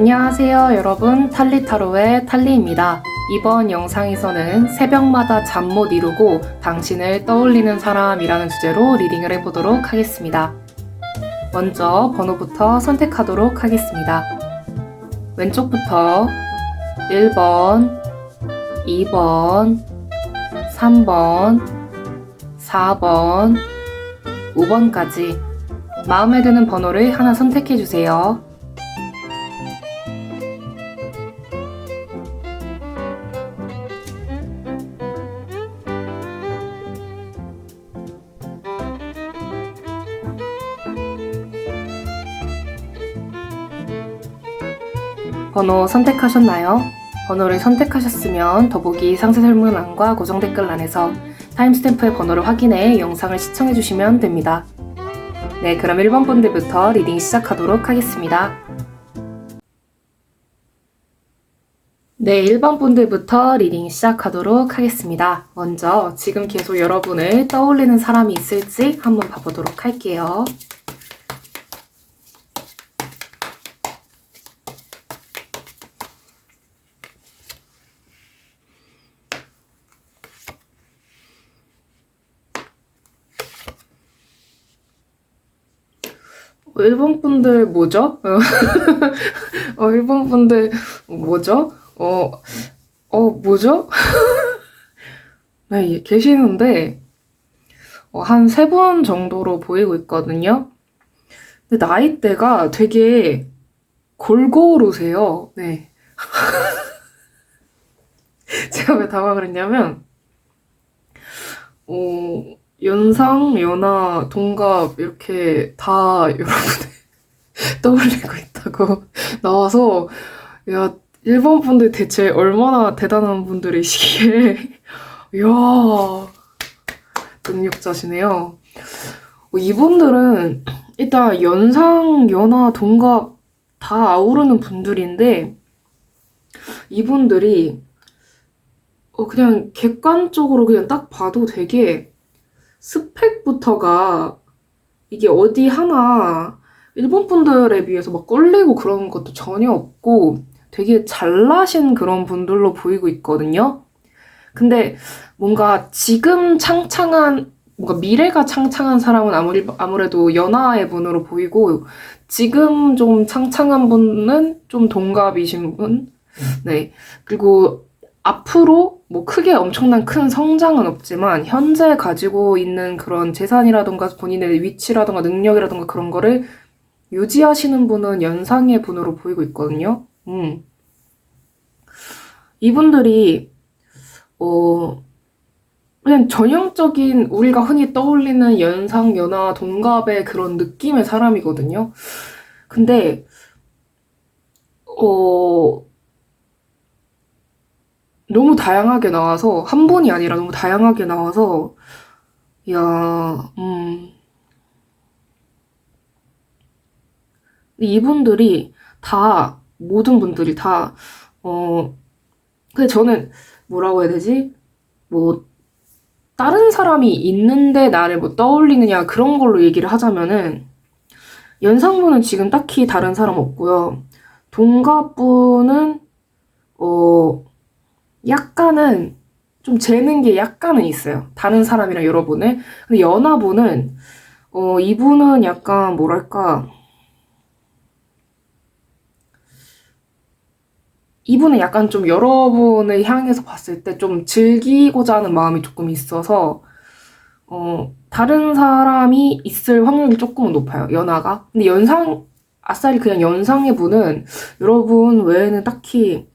안녕하세요 여러분, 탈리타로의 탈리입니다. 이번 영상에서는 새벽마다 잠 못 이루고 당신을 떠올리는 사람이라는 주제로 리딩을 해보도록 하겠습니다. 먼저 번호부터 선택하도록 하겠습니다. 왼쪽부터 1번, 2번, 3번, 4번, 5번까지 마음에 드는 번호를 하나 선택해주세요. 번호 선택하셨나요? 번호를 선택하셨으면 더보기 상세 설문란과 고정 댓글란에서 타임스탬프의 번호를 확인해 영상을 시청해주시면 됩니다. 네, 그럼 1번 분들부터 리딩 시작하도록 하겠습니다. 네, 1번 분들부터 리딩 시작하도록 하겠습니다. 먼저 지금 계속 여러분을 떠올리는 사람이 있을지 한번 봐보도록 할게요. 일본 분들 뭐죠? 일본 분들 뭐죠? 뭐죠? 네, 계시는데 한 3분 정도로 보이고 있거든요. 근데 나이대가 되게 골고루세요. 네. 제가 왜 당황을 했냐면 연상, 연하, 동갑 이렇게 다 여러분을 떠올리고 있다고 나와서 야, 일본 분들 대체 얼마나 대단한 분들이시기에 이야, 능력자시네요. 이분들은 일단 연상, 연하, 동갑 다 아우르는 분들인데 이분들이 그냥 객관적으로 그냥 딱 봐도 되게 스펙부터가 이게 어디 하나 일본 분들에 비해서 막 꿀리고 그런 것도 전혀 없고 되게 잘나신 그런 분들로 보이고 있거든요. 근데 뭔가 지금 창창한 뭔가 미래가 창창한 사람은 아무래도 연하의 분으로 보이고 지금 좀 창창한 분은 좀 동갑이신 분. 네. 그리고 앞으로 뭐 크게 엄청난 큰 성장은 없지만 현재 가지고 있는 그런 재산이라던가 본인의 위치라던가 능력이라던가 그런 거를 유지하시는 분은 연상의 분으로 보이고 있거든요. 이분들이 그냥 전형적인 우리가 흔히 떠올리는 연상, 연하, 동갑의 그런 느낌의 사람이거든요. 근데 너무 다양하게 나와서 한 분이 아니라 너무 다양하게 나와서 야, 이분들이 다 모든 분들이 다 근데 저는 뭐라고 해야 되지? 뭐 다른 사람이 있는데 나를 뭐 떠올리느냐 그런 걸로 얘기를 하자면은 연상분은 지금 딱히 다른 사람 없고요. 동갑분은 약간은 좀 재는 게 약간은 있어요. 다른 사람이랑 여러분을. 근데 연하분은 이분은 약간 뭐랄까 이분은 약간 좀 여러분을 향해서 봤을 때 좀 즐기고자 하는 마음이 조금 있어서 다른 사람이 있을 확률이 조금은 높아요. 연하가. 근데 아싸리 그냥 연상의 분은 여러분 외에는 딱히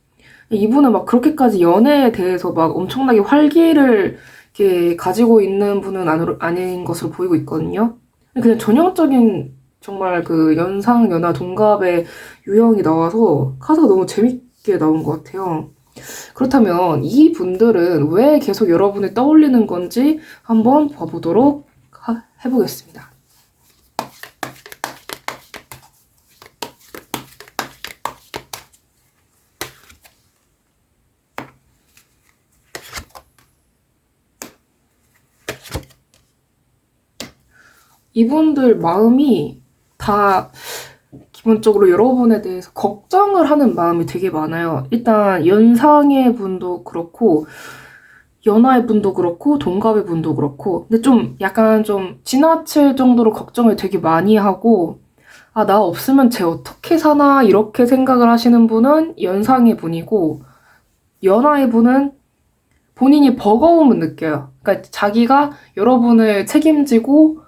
이분은 막 그렇게까지 연애에 대해서 막 엄청나게 활기를 이렇게 가지고 있는 분은 아닌 것으로 보이고 있거든요. 그냥 전형적인 정말 그 연상, 연하, 동갑의 유형이 나와서 카드가 너무 재밌게 나온 것 같아요. 그렇다면 이 분들은 왜 계속 여러분을 떠올리는 건지 한번 봐보도록 해보겠습니다. 이분들 마음이 다 기본적으로 여러분에 대해서 걱정을 하는 마음이 되게 많아요. 일단 연상의 분도 그렇고 연하의 분도 그렇고 동갑의 분도 그렇고 근데 좀 약간 좀 지나칠 정도로 걱정을 되게 많이 하고 아, 나 없으면 쟤 어떻게 사나 이렇게 생각을 하시는 분은 연상의 분이고 연하의 분은 본인이 버거움을 느껴요. 그러니까 자기가 여러분을 책임지고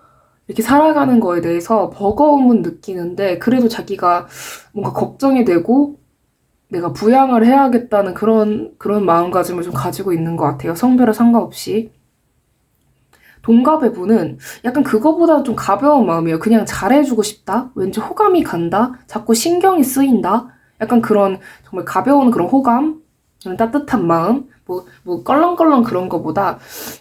이렇게 살아가는 거에 대해서 버거움은 느끼는데 그래도 자기가 뭔가 걱정이 되고 내가 부양을 해야겠다는 그런 마음가짐을 좀 가지고 있는 것 같아요. 성별에 상관없이. 동갑의 분은 약간 그거보다 좀 가벼운 마음이에요. 그냥 잘해주고 싶다? 왠지 호감이 간다? 자꾸 신경이 쓰인다? 약간 그런 정말 가벼운 그런 호감? 그런 따뜻한 마음? 뭐 껄렁껄렁 그런 거보다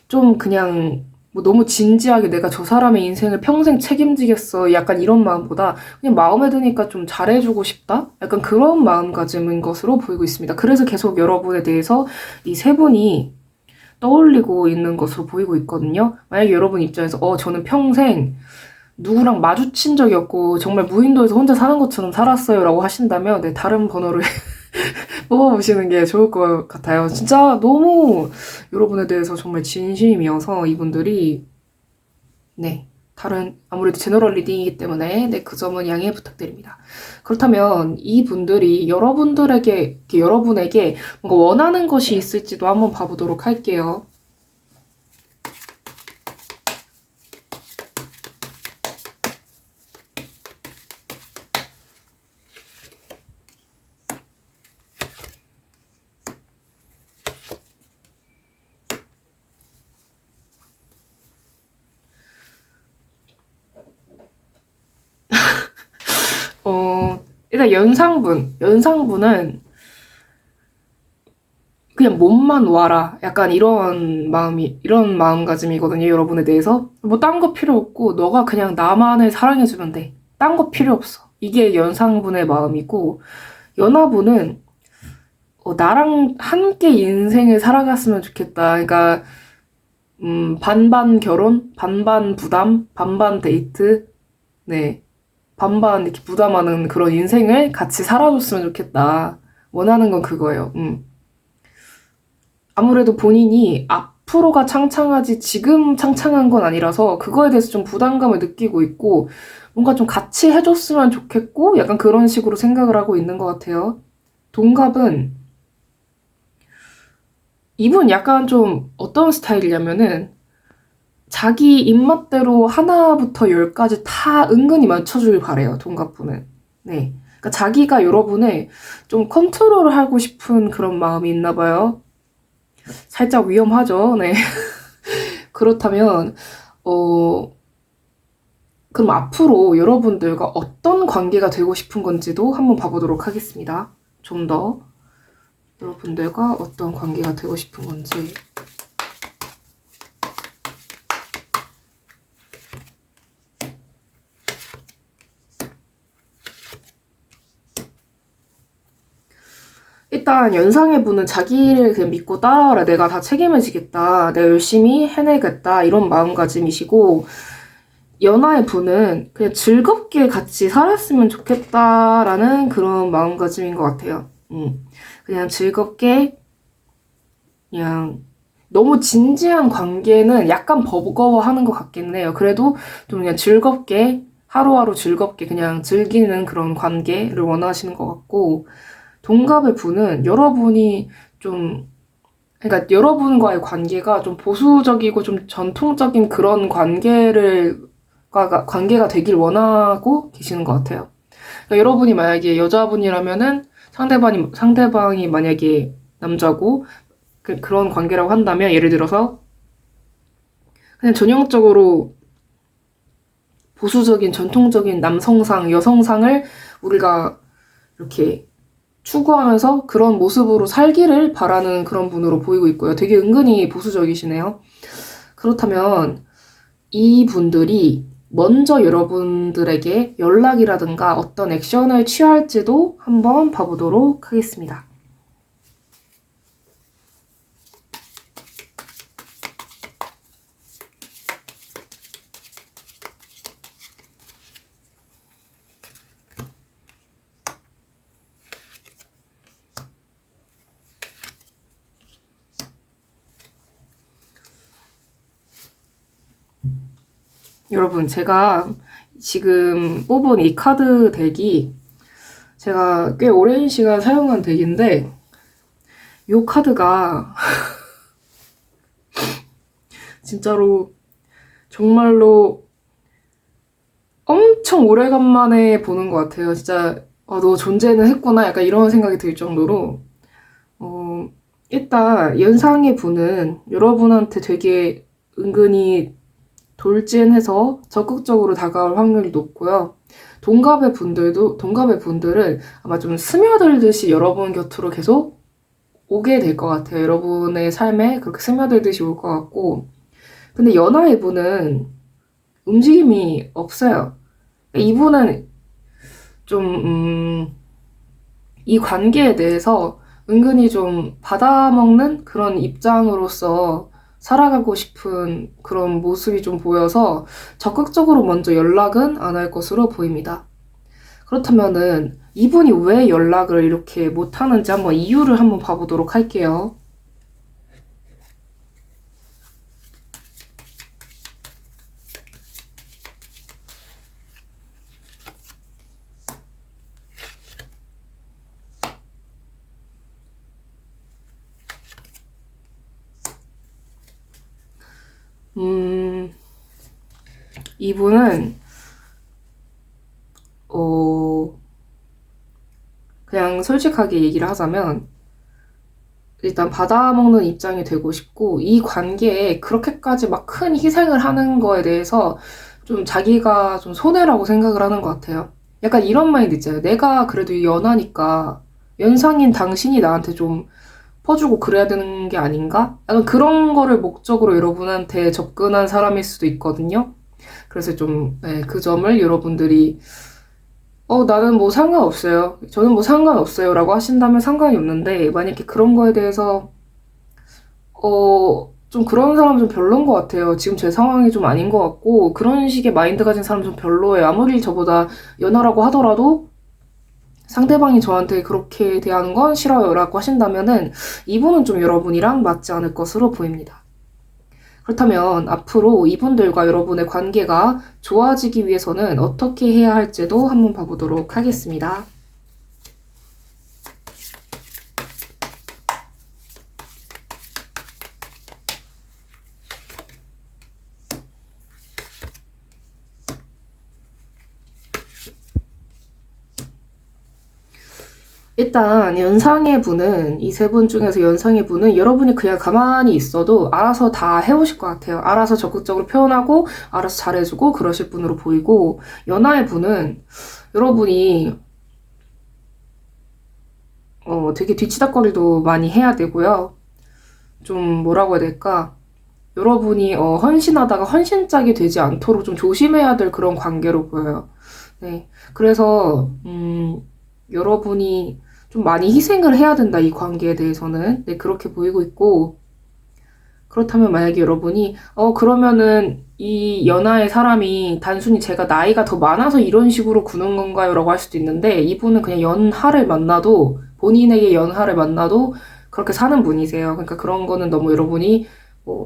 좀 그냥 뭐 너무 진지하게 내가 저 사람의 인생을 평생 책임지겠어. 약간 이런 마음보다 그냥 마음에 드니까 좀 잘해주고 싶다? 약간 그런 마음가짐인 것으로 보이고 있습니다. 그래서 계속 여러분에 대해서 이 세 분이 떠올리고 있는 것으로 보이고 있거든요. 만약에 여러분 입장에서 저는 평생 누구랑 마주친 적이 없고 정말 무인도에서 혼자 사는 것처럼 살았어요 라고 하신다면 네, 다른 번호를 뽑아보시는 게 좋을 것 같아요. 진짜 너무 여러분에 대해서 정말 진심이어서 이분들이 네, 다른 아무래도 제너럴 리딩이기 때문에 네, 그 점은 양해 부탁드립니다. 그렇다면 이분들이 여러분에게 뭔가 원하는 것이 있을지도 한번 봐보도록 할게요. 일단 연상분은 그냥 몸만 와라. 약간 이런 마음가짐이거든요, 여러분에 대해서. 뭐 딴 거 필요 없고, 너가 그냥 나만을 사랑해주면 돼. 딴 거 필요 없어. 이게 연상분의 마음이고, 연하분은, 나랑 함께 인생을 살아갔으면 좋겠다. 그러니까, 반반 결혼, 반반 부담, 반반 데이트, 네. 반반 이렇게 부담하는 그런 인생을 같이 살아줬으면 좋겠다. 원하는 건 그거예요. 아무래도 본인이 앞으로가 창창하지 지금 창창한 건 아니라서 그거에 대해서 좀 부담감을 느끼고 있고 뭔가 좀 같이 해줬으면 좋겠고 약간 그런 식으로 생각을 하고 있는 것 같아요. 동갑은 이분 약간 좀 어떤 스타일이냐면은 자기 입맛대로 하나부터 열까지 다 은근히 맞춰주길 바래요. 동갑분은. 네. 그러니까 자기가 여러분을 좀 컨트롤을 하고 싶은 그런 마음이 있나 봐요. 살짝 위험하죠. 네. 그렇다면, 어, 그럼 앞으로 여러분들과 어떤 관계가 되고 싶은 건지도 한번 봐보도록 하겠습니다. 좀 더 여러분들과 어떤 관계가 되고 싶은 건지. 일단 연상의 분은 자기를 그냥 믿고 따라와라. 내가 다 책임을 지겠다. 내가 열심히 해내겠다. 이런 마음가짐이시고 연하의 분은 그냥 즐겁게 같이 살았으면 좋겠다라는 그런 마음가짐인 것 같아요. 그냥 즐겁게 그냥 너무 진지한 관계는 약간 버거워하는 것 같긴 해요. 그래도 좀 그냥 즐겁게 하루하루 즐겁게 그냥 즐기는 그런 관계를 원하시는 것 같고 동갑의 분은 여러분이 좀 그러니까 여러분과의 관계가 좀 보수적이고 좀 전통적인 그런 관계가 되길 원하고 계시는 것 같아요. 그러니까 여러분이 만약에 여자분이라면은 상대방이 만약에 남자고 그런 관계라고 한다면 예를 들어서 그냥 전형적으로 보수적인 전통적인 남성상, 여성상을 우리가 이렇게 추구하면서 그런 모습으로 살기를 바라는 그런 분으로 보이고 있고요. 되게 은근히 보수적이시네요. 그렇다면 이분들이 먼저 여러분들에게 연락이라든가 어떤 액션을 취할지도 한번 봐보도록 하겠습니다. 여러분, 제가 지금 뽑은 이 카드 덱이 제가 꽤 오랜 시간 사용한 덱인데, 이 카드가 진짜로 정말로 엄청 오래간만에 보는 것 같아요. 진짜 너 존재는 했구나 약간 이런 생각이 들 정도로 일단 연상의 분은 여러분한테 되게 은근히 돌진해서 적극적으로 다가올 확률이 높고요. 동갑의 분들은 아마 좀 스며들듯이 여러분 곁으로 계속 오게 될 것 같아요. 여러분의 삶에 그렇게 스며들듯이 올 것 같고. 근데 연하의 분은 움직임이 없어요. 이분은 좀, 이 관계에 대해서 은근히 좀 받아먹는 그런 입장으로서 살아가고 싶은 그런 모습이 좀 보여서 적극적으로 먼저 연락은 안 할 것으로 보입니다. 그렇다면은 이분이 왜 연락을 이렇게 못하는지 한번 이유를 한번 봐보도록 할게요. 이분은 그냥 솔직하게 얘기를 하자면 일단 받아먹는 입장이 되고 싶고 이 관계에 그렇게까지 막 큰 희생을 하는 거에 대해서 좀 자기가 좀 손해라고 생각을 하는 것 같아요. 약간 이런 마인드 있잖아요. 내가 그래도 연하니까 연상인 당신이 나한테 좀 퍼주고 그래야 되는 게 아닌가? 약간 그런 거를 목적으로 여러분한테 접근한 사람일 수도 있거든요. 그래서 좀, 네, 그 점을 여러분들이 나는 뭐 상관없어요. 저는 뭐 상관없어요. 라고 하신다면 상관이 없는데, 만약에 그런 거에 대해서, 좀 그런 사람은 좀 별론 것 같아요. 지금 제 상황이 좀 아닌 것 같고, 그런 식의 마인드 가진 사람 좀 별로예요. 아무리 저보다 연하라고 하더라도, 상대방이 저한테 그렇게 대하는 건 싫어요. 라고 하신다면은, 이분은 좀 여러분이랑 맞지 않을 것으로 보입니다. 그렇다면 앞으로 이분들과 여러분의 관계가 좋아지기 위해서는 어떻게 해야 할지도 한번 봐보도록 하겠습니다. 일단 연상의 분은 이 세 분 중에서 연상의 분은 여러분이 그냥 가만히 있어도 알아서 다 해오실 것 같아요. 알아서 적극적으로 표현하고 알아서 잘해주고 그러실 분으로 보이고 연하의 분은 여러분이 되게 뒤치다꺼리도 많이 해야 되고요. 좀 뭐라고 해야 될까? 여러분이 헌신하다가 헌신짝이 되지 않도록 좀 조심해야 될 그런 관계로 보여요. 네. 그래서 여러분이 좀 많이 희생을 해야 된다, 이 관계에 대해서는. 네, 그렇게 보이고 있고. 그렇다면 만약에 여러분이, 그러면은 이 연하의 사람이 단순히 제가 나이가 더 많아서 이런 식으로 구는 건가요? 라고 할 수도 있는데, 이분은 그냥 연하를 만나도, 본인에게 연하를 만나도 그렇게 사는 분이세요. 그러니까 그런 거는 너무 여러분이,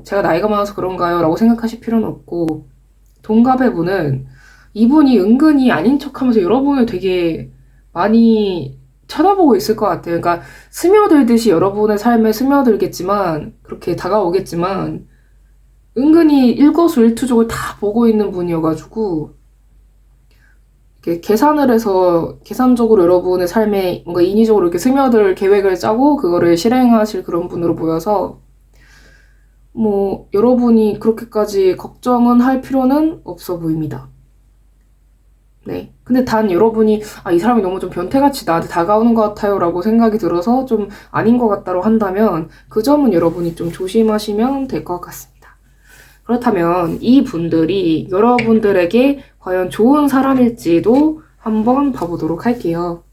제가 나이가 많아서 그런가요? 라고 생각하실 필요는 없고, 동갑의 분은 이분이 은근히 아닌 척 하면서 여러분을 되게 많이 쳐다보고 있을 것 같아요. 그러니까 스며들듯이 여러분의 삶에 스며들겠지만, 그렇게 다가오겠지만, 은근히 일거수일투족을 다 보고 있는 분이어가지고, 이렇게 계산을 해서 계산적으로 여러분의 삶에 뭔가 인위적으로 이렇게 스며들 계획을 짜고 그거를 실행하실 그런 분으로 보여서, 뭐, 여러분이 그렇게까지 걱정은 할 필요는 없어 보입니다. 네. 근데 단 여러분이, 이 사람이 너무 좀 변태같이 나한테 다가오는 것 같아요. 라고 생각이 들어서 좀 아닌 것 같다고 한다면 그 점은 여러분이 좀 조심하시면 될 것 같습니다. 그렇다면 이 분들이 여러분들에게 과연 좋은 사람일지도 한번 봐보도록 할게요.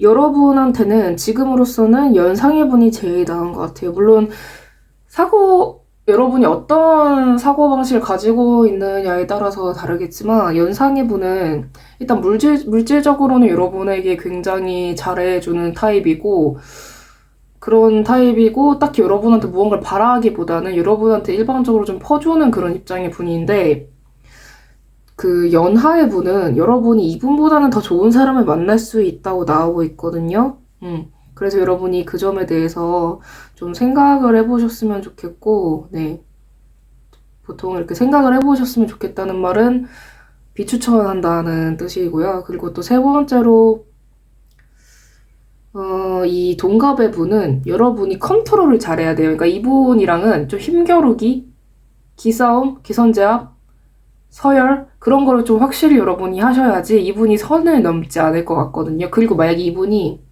여러분한테는 지금으로서는 연상의 분이 제일 나은 것 같아요. 물론 여러분이 어떤 사고방식을 가지고 있느냐에 따라서 다르겠지만, 연상의 분은 일단 물질적으로는 여러분에게 굉장히 잘해주는 타입이고, 그런 타입이고, 딱히 여러분한테 무언가를 바라기보다는 여러분한테 일방적으로 좀 퍼주는 그런 입장의 분인데, 그 연하의 분은 여러분이 이분보다는 더 좋은 사람을 만날 수 있다고 나오고 있거든요. 그래서 여러분이 그 점에 대해서 좀 생각을 해보셨으면 좋겠고, 네. 보통 이렇게 생각을 해보셨으면 좋겠다는 말은 비추천한다는 뜻이고요. 그리고 또 세 번째로, 이 동갑의 분은 여러분이 컨트롤을 잘해야 돼요. 그러니까 이분이랑은 좀 힘겨루기, 기싸움, 기선제압, 서열 그런 거를 좀 확실히 여러분이 하셔야지 이분이 선을 넘지 않을 것 같거든요. 그리고 만약에 이분이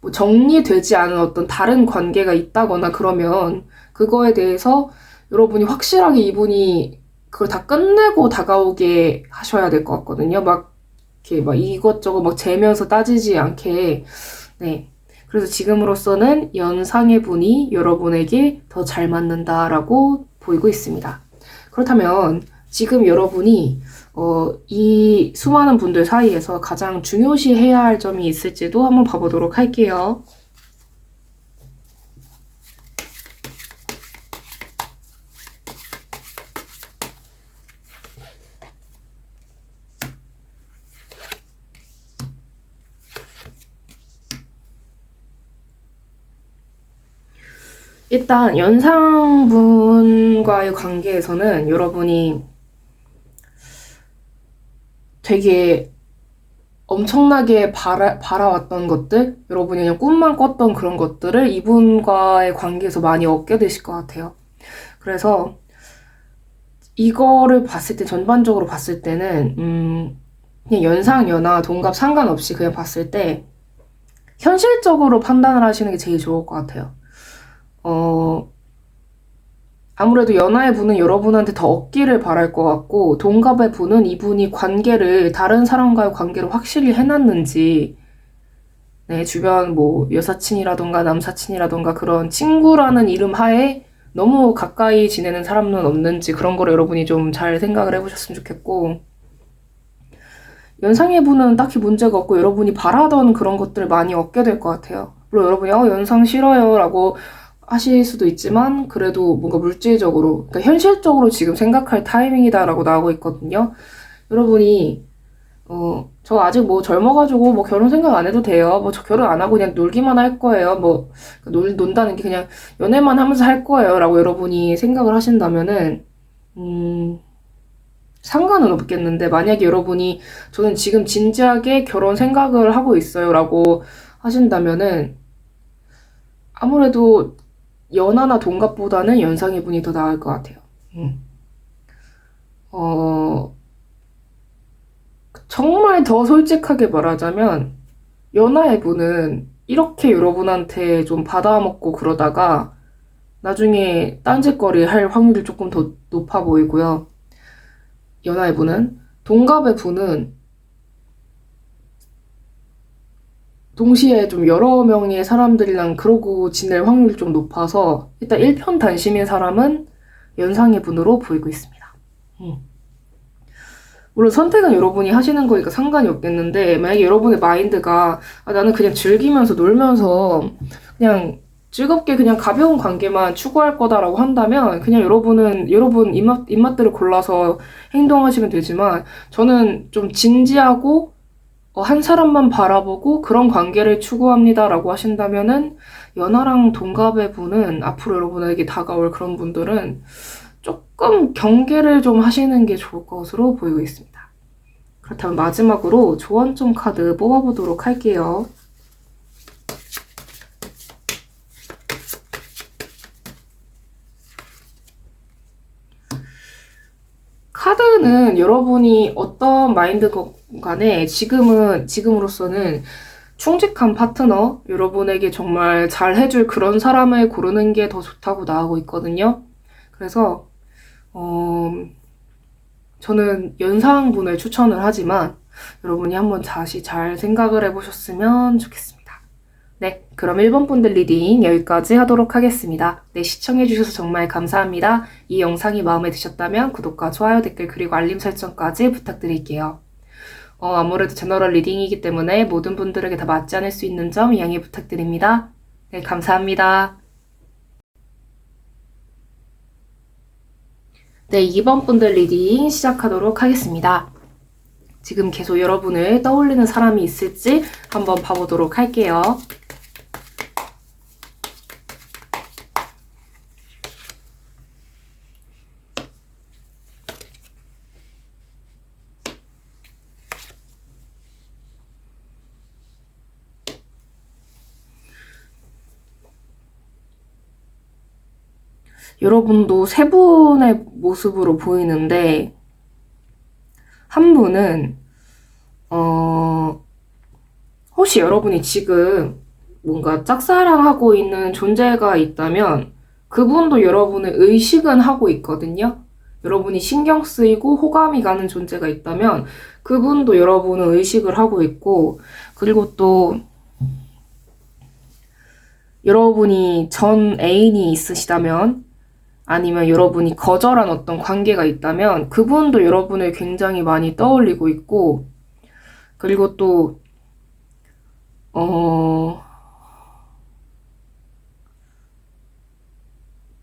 뭐 정리되지 않은 어떤 다른 관계가 있다거나 그러면 그거에 대해서 여러분이 확실하게 이분이 그걸 다 끝내고 다가오게 하셔야 될 것 같거든요. 막 이렇게 막 이것저것 막 재면서 따지지 않게. 네. 그래서 지금으로서는 연상의 분이 여러분에게 더 잘 맞는다라고 보이고 있습니다. 그렇다면 지금 여러분이 이 수많은 분들 사이에서 가장 중요시해야 할 점이 있을지도 한번 봐보도록 할게요. 일단 연상분과의 관계에서는 여러분이 되게 엄청나게 바라왔던 것들, 여러분이 그냥 꿈만 꿨던 그런 것들을 이분과의 관계에서 많이 얻게 되실 것 같아요. 그래서 이거를 봤을 때, 전반적으로 봤을 때는 그냥 연상, 연하, 동갑 상관없이 그냥 봤을 때 현실적으로 판단을 하시는 게 제일 좋을 것 같아요. 아무래도 연하의 분은 여러분한테 더 얻기를 바랄 것 같고, 동갑의 분은 이분이 관계를, 다른 사람과의 관계를 확실히 해놨는지, 네, 주변 뭐 여사친이라던가 남사친이라던가 그런 친구라는 이름 하에 너무 가까이 지내는 사람은 없는지 그런 거를 여러분이 좀 잘 생각을 해보셨으면 좋겠고, 연상의 분은 딱히 문제가 없고 여러분이 바라던 그런 것들을 많이 얻게 될 것 같아요. 물론 여러분이 연상 싫어요 라고 하실 수도 있지만 그래도 뭔가 물질적으로, 그러니까 현실적으로 지금 생각할 타이밍이다라고 나오고 있거든요. 여러분이 저 아직 뭐 젊어가지고 뭐 결혼 생각 안 해도 돼요. 뭐 저 결혼 안 하고 그냥 놀기만 할 거예요. 뭐 논다는 게 그냥 연애만 하면서 할 거예요. 라고 여러분이 생각을 하신다면은 상관은 없겠는데, 만약에 여러분이 저는 지금 진지하게 결혼 생각을 하고 있어요. 라고 하신다면은 아무래도 연하나 동갑보다는 연상의 분이 더 나을 것 같아요. 정말 더 솔직하게 말하자면 연하의 분은 이렇게 여러분한테 좀 받아먹고 그러다가 나중에 딴짓거리 할 확률이 조금 더 높아 보이고요. 연하의 분은, 동갑의 분은 동시에 좀 여러 명의 사람들이랑 그러고 지낼 확률이 좀 높아서 일단 일편단심인 사람은 연상의 분으로 보이고 있습니다. 물론 선택은 여러분이 하시는 거니까 상관이 없겠는데, 만약에 여러분의 마인드가 나는 그냥 즐기면서 놀면서 그냥 즐겁게 그냥 가벼운 관계만 추구할 거다라고 한다면 그냥 여러분 입맛대로 골라서 행동하시면 되지만, 저는 좀 진지하고 한 사람만 바라보고 그런 관계를 추구합니다라고 하신다면은 연하랑 동갑의 분은, 앞으로 여러분에게 다가올 그런 분들은 조금 경계를 좀 하시는 게 좋을 것으로 보이고 있습니다. 그렇다면 마지막으로 조언점 카드 뽑아보도록 할게요. 카드는 여러분이 어떤 마인드건 간에 지금으로서는 충직한 파트너, 여러분에게 정말 잘 해줄 그런 사람을 고르는 게 더 좋다고 나오고 있거든요. 그래서 저는 연상분을 추천을 하지만 여러분이 한번 다시 잘 생각을 해보셨으면 좋겠습니다. 네, 그럼 1번 분들 리딩 여기까지 하도록 하겠습니다. 네, 시청해주셔서 정말 감사합니다. 이 영상이 마음에 드셨다면 구독과 좋아요, 댓글, 그리고 알림 설정까지 부탁드릴게요. 아무래도 제너럴 리딩이기 때문에 모든 분들에게 다 맞지 않을 수 있는 점 양해 부탁드립니다. 네, 감사합니다. 네, 2번 분들 리딩 시작하도록 하겠습니다. 지금 계속 여러분을 떠올리는 사람이 있을지 한번 봐보도록 할게요. 여러분도 세 분의 모습으로 보이는데 한 분은 혹시 여러분이 지금 뭔가 짝사랑하고 있는 존재가 있다면 그분도 여러분을 의식은 하고 있거든요. 여러분이 신경 쓰이고 호감이 가는 존재가 있다면 그분도 여러분을 의식을 하고 있고, 그리고 또 여러분이 전 애인이 있으시다면 아니면 여러분이 거절한 어떤 관계가 있다면 그분도 여러분을 굉장히 많이 떠올리고 있고, 그리고 또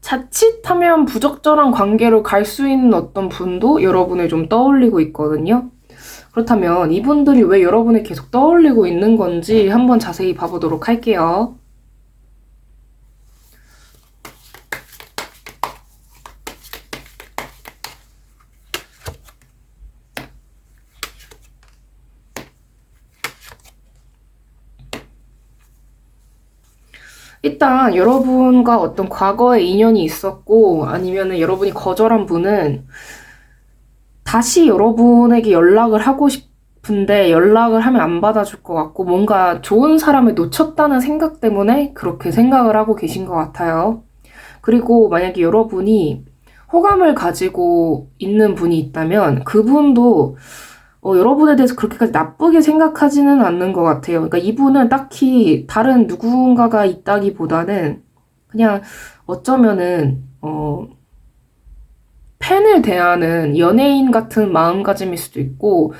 자칫하면 부적절한 관계로 갈 수 있는 어떤 분도 여러분을 좀 떠올리고 있거든요. 그렇다면 이분들이 왜 여러분을 계속 떠올리고 있는 건지 한번 자세히 봐보도록 할게요. 일단 여러분과 어떤 과거의 인연이 있었고 아니면은 여러분이 거절한 분은 다시 여러분에게 연락을 하고 싶은데 연락을 하면 안 받아줄 것 같고 뭔가 좋은 사람을 놓쳤다는 생각 때문에 그렇게 생각을 하고 계신 것 같아요. 그리고 만약에 여러분이 호감을 가지고 있는 분이 있다면 그분도 여러분에 대해서 그렇게까지 나쁘게 생각하지는 않는 것 같아요. 그러니까 이분은 딱히 다른 누군가가 있다기보다는 그냥 어쩌면은 팬을 대하는 연예인 같은 마음가짐일 수도 있고,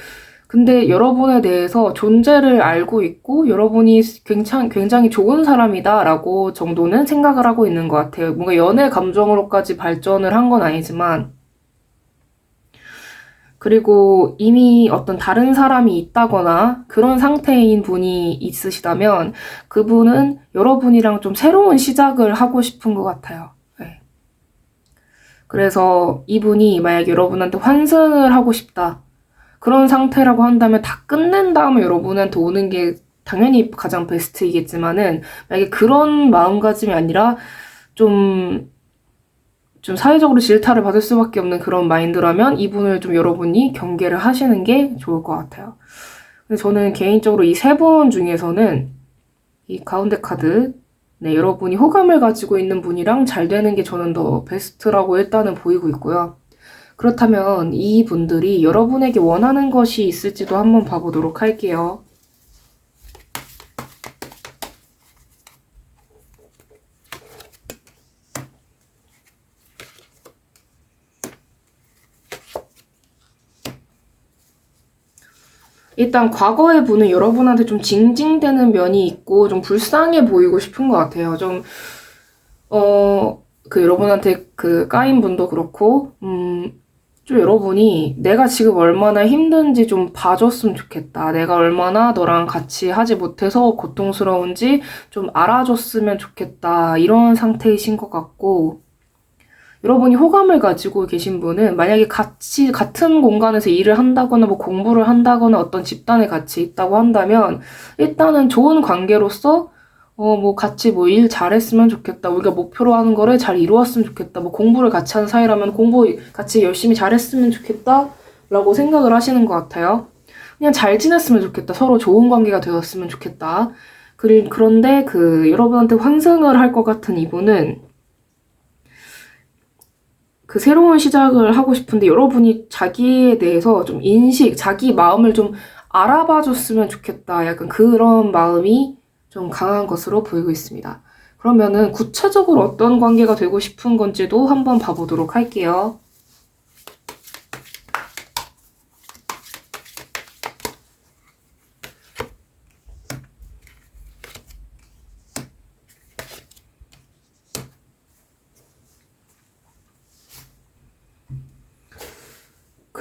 근데 여러분에 대해서 존재를 알고 있고 여러분이 굉장히 좋은 사람이다라고 정도는 생각을 하고 있는 것 같아요. 뭔가 연애 감정으로까지 발전을 한 건 아니지만, 그리고 이미 어떤 다른 사람이 있다거나 그런 상태인 분이 있으시다면 그분은 여러분이랑 좀 새로운 시작을 하고 싶은 것 같아요. 네. 그래서 이분이 만약에 여러분한테 환승을 하고 싶다, 그런 상태라고 한다면 다 끝낸 다음에 여러분한테 오는 게 당연히 가장 베스트이겠지만은, 만약에 그런 마음가짐이 아니라 좀 사회적으로 질타를 받을 수밖에 없는 그런 마인드라면 이분을 좀 여러분이 경계를 하시는 게 좋을 것 같아요. 근데 저는 개인적으로 이 세 분 중에서는 이 가운데 카드, 네, 여러분이 호감을 가지고 있는 분이랑 잘 되는 게 저는 더 베스트라고 일단은 보이고 있고요. 그렇다면 이 분들이 여러분에게 원하는 것이 있을지도 한번 봐보도록 할게요. 일단 과거의 분은 여러분한테 좀 징징대는 면이 있고 좀 불쌍해 보이고 싶은 것 같아요. 좀 여러분한테 까인 분도 그렇고, 좀 여러분이 내가 지금 얼마나 힘든지 좀 봐줬으면 좋겠다. 내가 얼마나 너랑 같이 하지 못해서 고통스러운지 좀 알아줬으면 좋겠다. 이런 상태이신 것 같고, 여러분이 호감을 가지고 계신 분은 만약에 같은 공간에서 일을 한다거나 뭐 공부를 한다거나 어떤 집단에 같이 있다고 한다면 일단은 좋은 관계로서 뭐 같이 뭐 일 잘했으면 좋겠다. 우리가 목표로 하는 거를 잘 이루었으면 좋겠다. 뭐 공부를 같이 하는 사이라면 공부 같이 열심히 잘했으면 좋겠다. 라고 생각을 하시는 것 같아요. 그냥 잘 지냈으면 좋겠다. 서로 좋은 관계가 되었으면 좋겠다. 그런데 여러분한테 환승을 할 것 같은 이분은 새로운 시작을 하고 싶은데 여러분이 자기에 대해서 좀 자기 마음을 좀 알아봐 줬으면 좋겠다. 약간 그런 마음이 좀 강한 것으로 보이고 있습니다. 그러면은 구체적으로 어떤 관계가 되고 싶은 건지도 한번 봐보도록 할게요.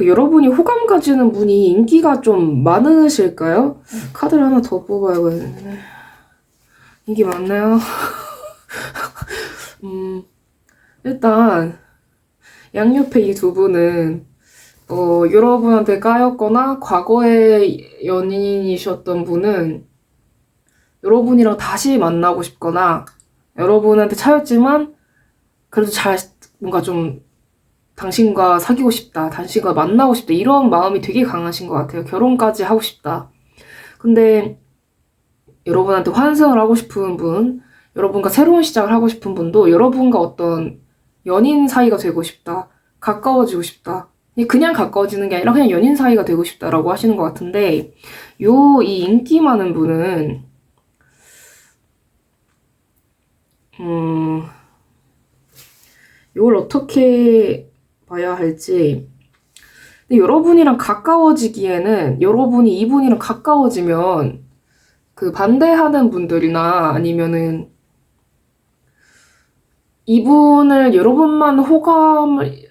여러분이 호감 가지는 분이 인기가 좀 많으실까요? 카드를 하나 더 뽑아야겠네. 인기 많나요? 일단 양옆에 이 두 분은 여러분한테 까였거나 과거의 연인이셨던 분은 여러분이랑 다시 만나고 싶거나 여러분한테 차였지만 그래도 뭔가 좀 당신과 사귀고 싶다, 당신과 만나고 싶다 이런 마음이 되게 강하신 것 같아요. 결혼까지 하고 싶다. 근데 여러분한테 환승을 하고 싶은 분, 여러분과 새로운 시작을 하고 싶은 분도 여러분과 어떤 연인 사이가 되고 싶다, 가까워지고 싶다. 그냥 가까워지는 게 아니라 그냥 연인 사이가 되고 싶다라고 하시는 것 같은데 이 인기 많은 분은 이걸 어떻게 봐야 할지. 근데 여러분이랑 가까워지기에는 여러분이 이분이랑 가까워지면 그 반대하는 분들이나 아니면은 이분을 여러분만 호감을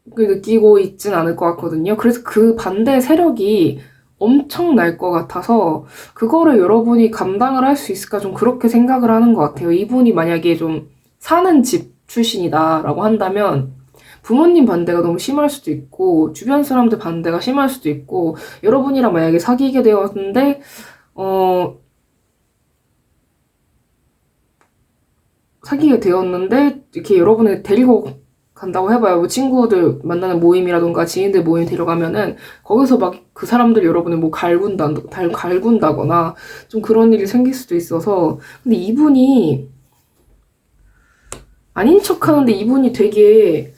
느끼고 있진 않을 것 같거든요. 그래서 그 반대 세력이 엄청 날 것 같아서 그거를 여러분이 감당을 할 수 있을까 좀 그렇게 생각을 하는 것 같아요. 이분이 만약에 좀 사는 집 출신이다라고 한다면 부모님 반대가 너무 심할 수도 있고 주변 사람들 반대가 심할 수도 있고 여러분이랑 만약에 사귀게 되었는데 이렇게 여러분을 데리고 간다고 해봐요. 뭐 친구들 만나는 모임이라던가 지인들 모임 데려가면은 거기서 막 그 사람들 여러분을 뭐 갈군다거나 좀 그런 일이 생길 수도 있어서. 근데 이분이 아닌 척 하는데 이분이 되게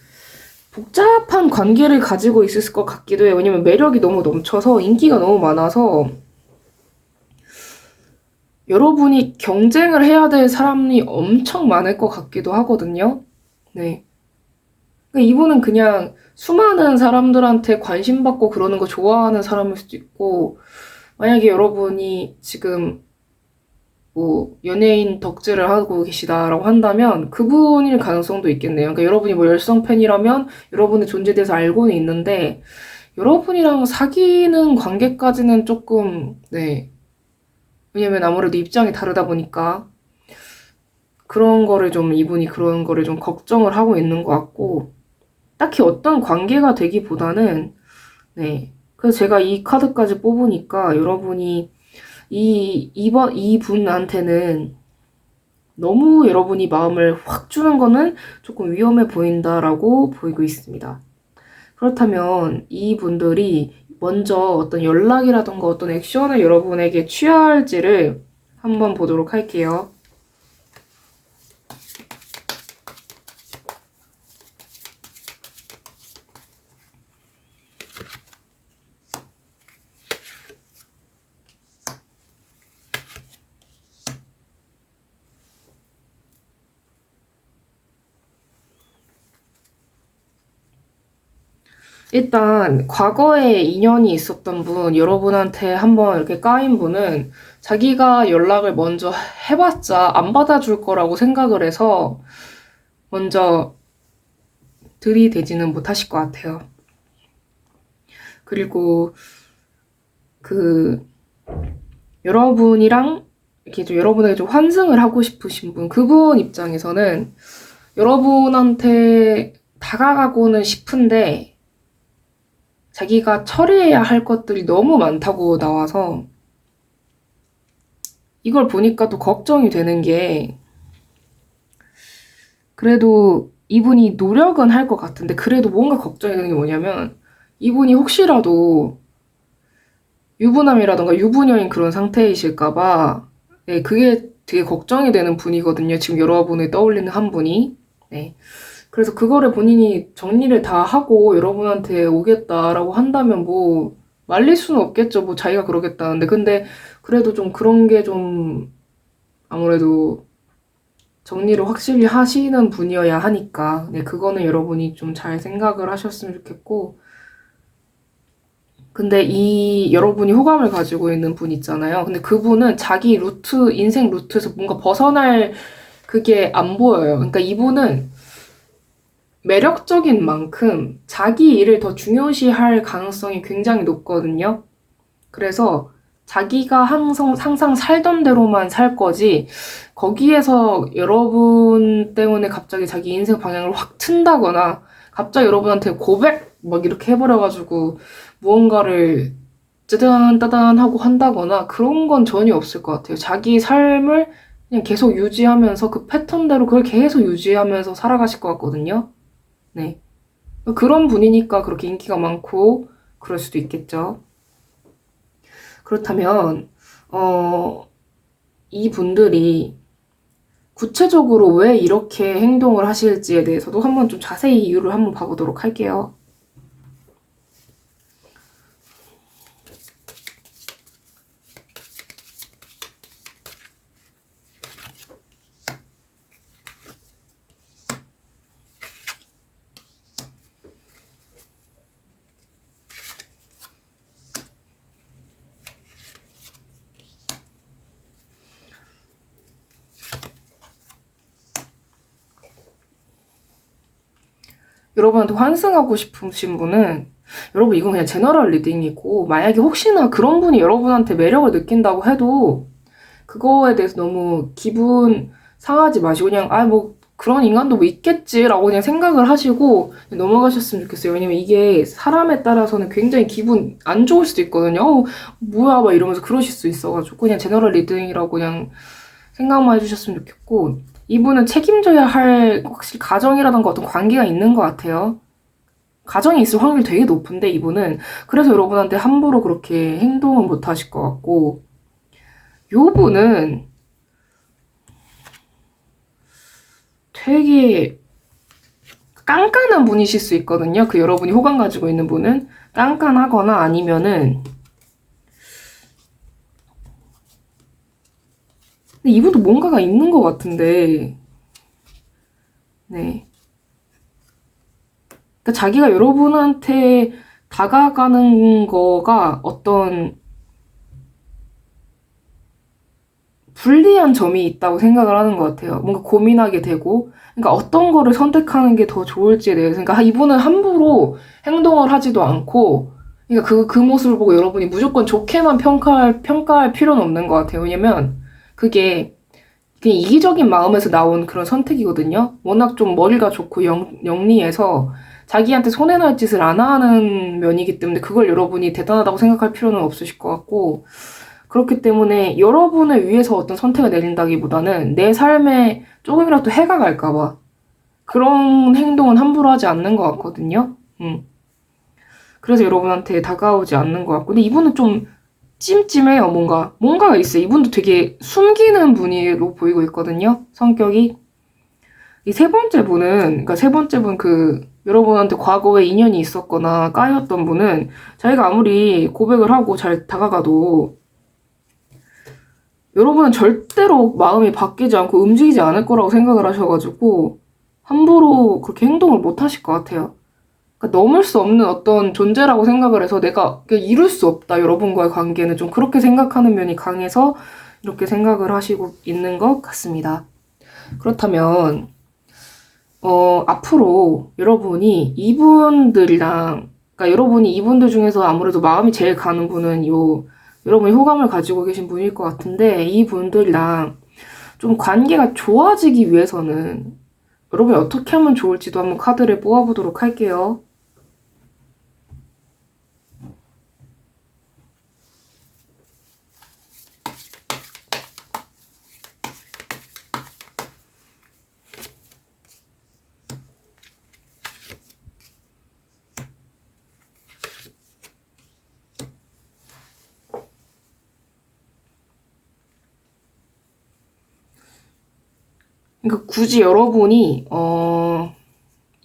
복잡한 관계를 가지고 있을 것 같기도 해요. 왜냐면 매력이 너무 넘쳐서 인기가 너무 많아서 여러분이 경쟁을 해야 될 사람이 엄청 많을 것 같기도 하거든요. 네. 이분은 그냥 수많은 사람들한테 관심받고 그러는 거 좋아하는 사람일 수도 있고, 만약에 여러분이 지금 뭐 연예인 덕질을 하고 계시다라고 한다면 그분일 가능성도 있겠네요. 그러니까 여러분이 뭐 열성 팬이라면 여러분의 존재에 대해서 알고는 있는데 여러분이랑 사귀는 관계까지는 조금, 네. 왜냐면 아무래도 입장이 다르다 보니까 이분이 그런 거를 좀 걱정을 하고 있는 것 같고, 딱히 어떤 관계가 되기보다는, 네. 그래서 제가 이 카드까지 뽑으니까 여러분이 이분한테는 너무 여러분이 마음을 확 주는 거는 조금 위험해 보인다라고 보이고 있습니다. 그렇다면 이분들이 먼저 어떤 연락이라던가 어떤 액션을 여러분에게 취할지를 한번 보도록 할게요. 일단 과거에 인연이 있었던 분, 여러분한테 한번 이렇게 까인 분은 자기가 연락을 먼저 해봤자 안 받아줄 거라고 생각을 해서 먼저 들이대지는 못하실 것 같아요. 그리고 여러분이랑 이렇게 좀 여러분에게 좀 환승을 하고 싶으신 분, 그분 입장에서는 여러분한테 다가가고는 싶은데 자기가 처리해야 할 것들이 너무 많다고 나와서 이걸 보니까 또 걱정이 되는 게, 그래도 이분이 노력은 할 것 같은데 그래도 뭔가 걱정이 되는 게 뭐냐면 이분이 혹시라도 유부남이라던가 유부녀인 그런 상태이실까봐, 네, 그게 되게 걱정이 되는 분이거든요. 지금 여러분을 떠올리는 한 분이. 네. 그래서 그거를 본인이 정리를 다 하고 여러분한테 오겠다라고 한다면 뭐 말릴 수는 없겠죠. 뭐 자기가 그러겠다는데. 근데 그래도 좀 그런 게 좀 아무래도 정리를 확실히 하시는 분이어야 하니까, 네, 그거는 여러분이 좀 잘 생각을 하셨으면 좋겠고, 근데 이 여러분이 호감을 가지고 있는 분 있잖아요. 근데 그분은 자기 루트, 인생 루트에서 뭔가 벗어날 그게 안 보여요. 그러니까 이분은 매력적인 만큼 자기 일을 더 중요시할 가능성이 굉장히 높거든요. 그래서 자기가 항상 살던 대로만 살 거지, 거기에서 여러분 때문에 갑자기 자기 인생 방향을 확 튼다거나, 갑자기 여러분한테 고백 막 이렇게 해버려가지고 무언가를 짜잔 따단 하고 한다거나 그런 건 전혀 없을 것 같아요. 자기 삶을 그냥 계속 유지하면서 그 패턴대로 그걸 계속 유지하면서 살아가실 것 같거든요. 네. 그런 분이니까 그렇게 인기가 많고 그럴 수도 있겠죠. 그렇다면, 어, 이분들이 구체적으로 왜 이렇게 행동을 하실지에 대해서도 한번 좀 자세히 이유를 한번 봐보도록 할게요. 여러분한테 환승하고 싶으신 분은, 여러분 이건 그냥 제너럴 리딩이고, 만약에 혹시나 그런 분이 여러분한테 매력을 느낀다고 해도 그거에 대해서 너무 기분 상하지 마시고 그냥 뭐 그런 인간도 뭐 있겠지라고 그냥 생각을 하시고 넘어가셨으면 좋겠어요. 왜냐면 이게 사람에 따라서는 굉장히 기분 안 좋을 수도 있거든요. 뭐야 막 이러면서 그러실 수 있어가지고 그냥 제너럴 리딩이라고 그냥 생각만 해주셨으면 좋겠고, 이분은 책임져야 할 확실히 가정이라던가 어떤 관계가 있는 것 같아요. 가정이 있을 확률이 되게 높은데 이분은, 그래서 여러분한테 함부로 그렇게 행동은 못 하실 것 같고, 요분은 되게 깐깐한 분이실 수 있거든요. 그 여러분이 호감 가지고 있는 분은 깐깐하거나 아니면은, 근데 이분도 뭔가가 있는 것 같은데, 네. 그러니까 자기가 여러분한테 다가가는 거가 어떤 불리한 점이 있다고 생각을 하는 것 같아요. 뭔가 고민하게 되고, 그러니까 어떤 거를 선택하는 게 더 좋을지에 대해서. 그러니까 이분은 함부로 행동을 하지도 않고, 그러니까 그 모습을 보고 여러분이 무조건 좋게만 평가할 필요는 없는 것 같아요. 왜냐면 그게 그냥 이기적인 마음에서 나온 그런 선택이거든요. 워낙 좀 머리가 좋고 영리해서 자기한테 손해날 짓을 안 하는 면이기 때문에 그걸 여러분이 대단하다고 생각할 필요는 없으실 것 같고, 그렇기 때문에 여러분을 위해서 어떤 선택을 내린다기보다는 내 삶에 조금이라도 해가 갈까봐 그런 행동은 함부로 하지 않는 것 같거든요. 그래서 여러분한테 다가오지 않는 것 같고, 근데 이분은 좀 찜찜해요. 뭔가가 있어요. 이분도 되게 숨기는 분으로 보이고 있거든요. 성격이. 이 세 번째 분은, 그러니까 세 번째 분 여러분한테 과거에 인연이 있었거나 까였던 분은 자기가 아무리 고백을 하고 잘 다가가도 여러분은 절대로 마음이 바뀌지 않고 움직이지 않을 거라고 생각을 하셔가지고 함부로 그렇게 행동을 못 하실 것 같아요. 그러니까 넘을 수 없는 어떤 존재라고 생각을 해서 내가 이룰 수 없다, 여러분과의 관계는 좀 그렇게 생각하는 면이 강해서 이렇게 생각을 하시고 있는 것 같습니다. 그렇다면 앞으로 여러분이 이분들이랑, 그러니까 여러분이 이분들 중에서 아무래도 마음이 제일 가는 분은 여러분이 호감을 가지고 계신 분일 것 같은데, 이분들이랑 좀 관계가 좋아지기 위해서는 여러분이 어떻게 하면 좋을지도 한번 카드를 뽑아보도록 할게요. 그러니까 굳이 여러분이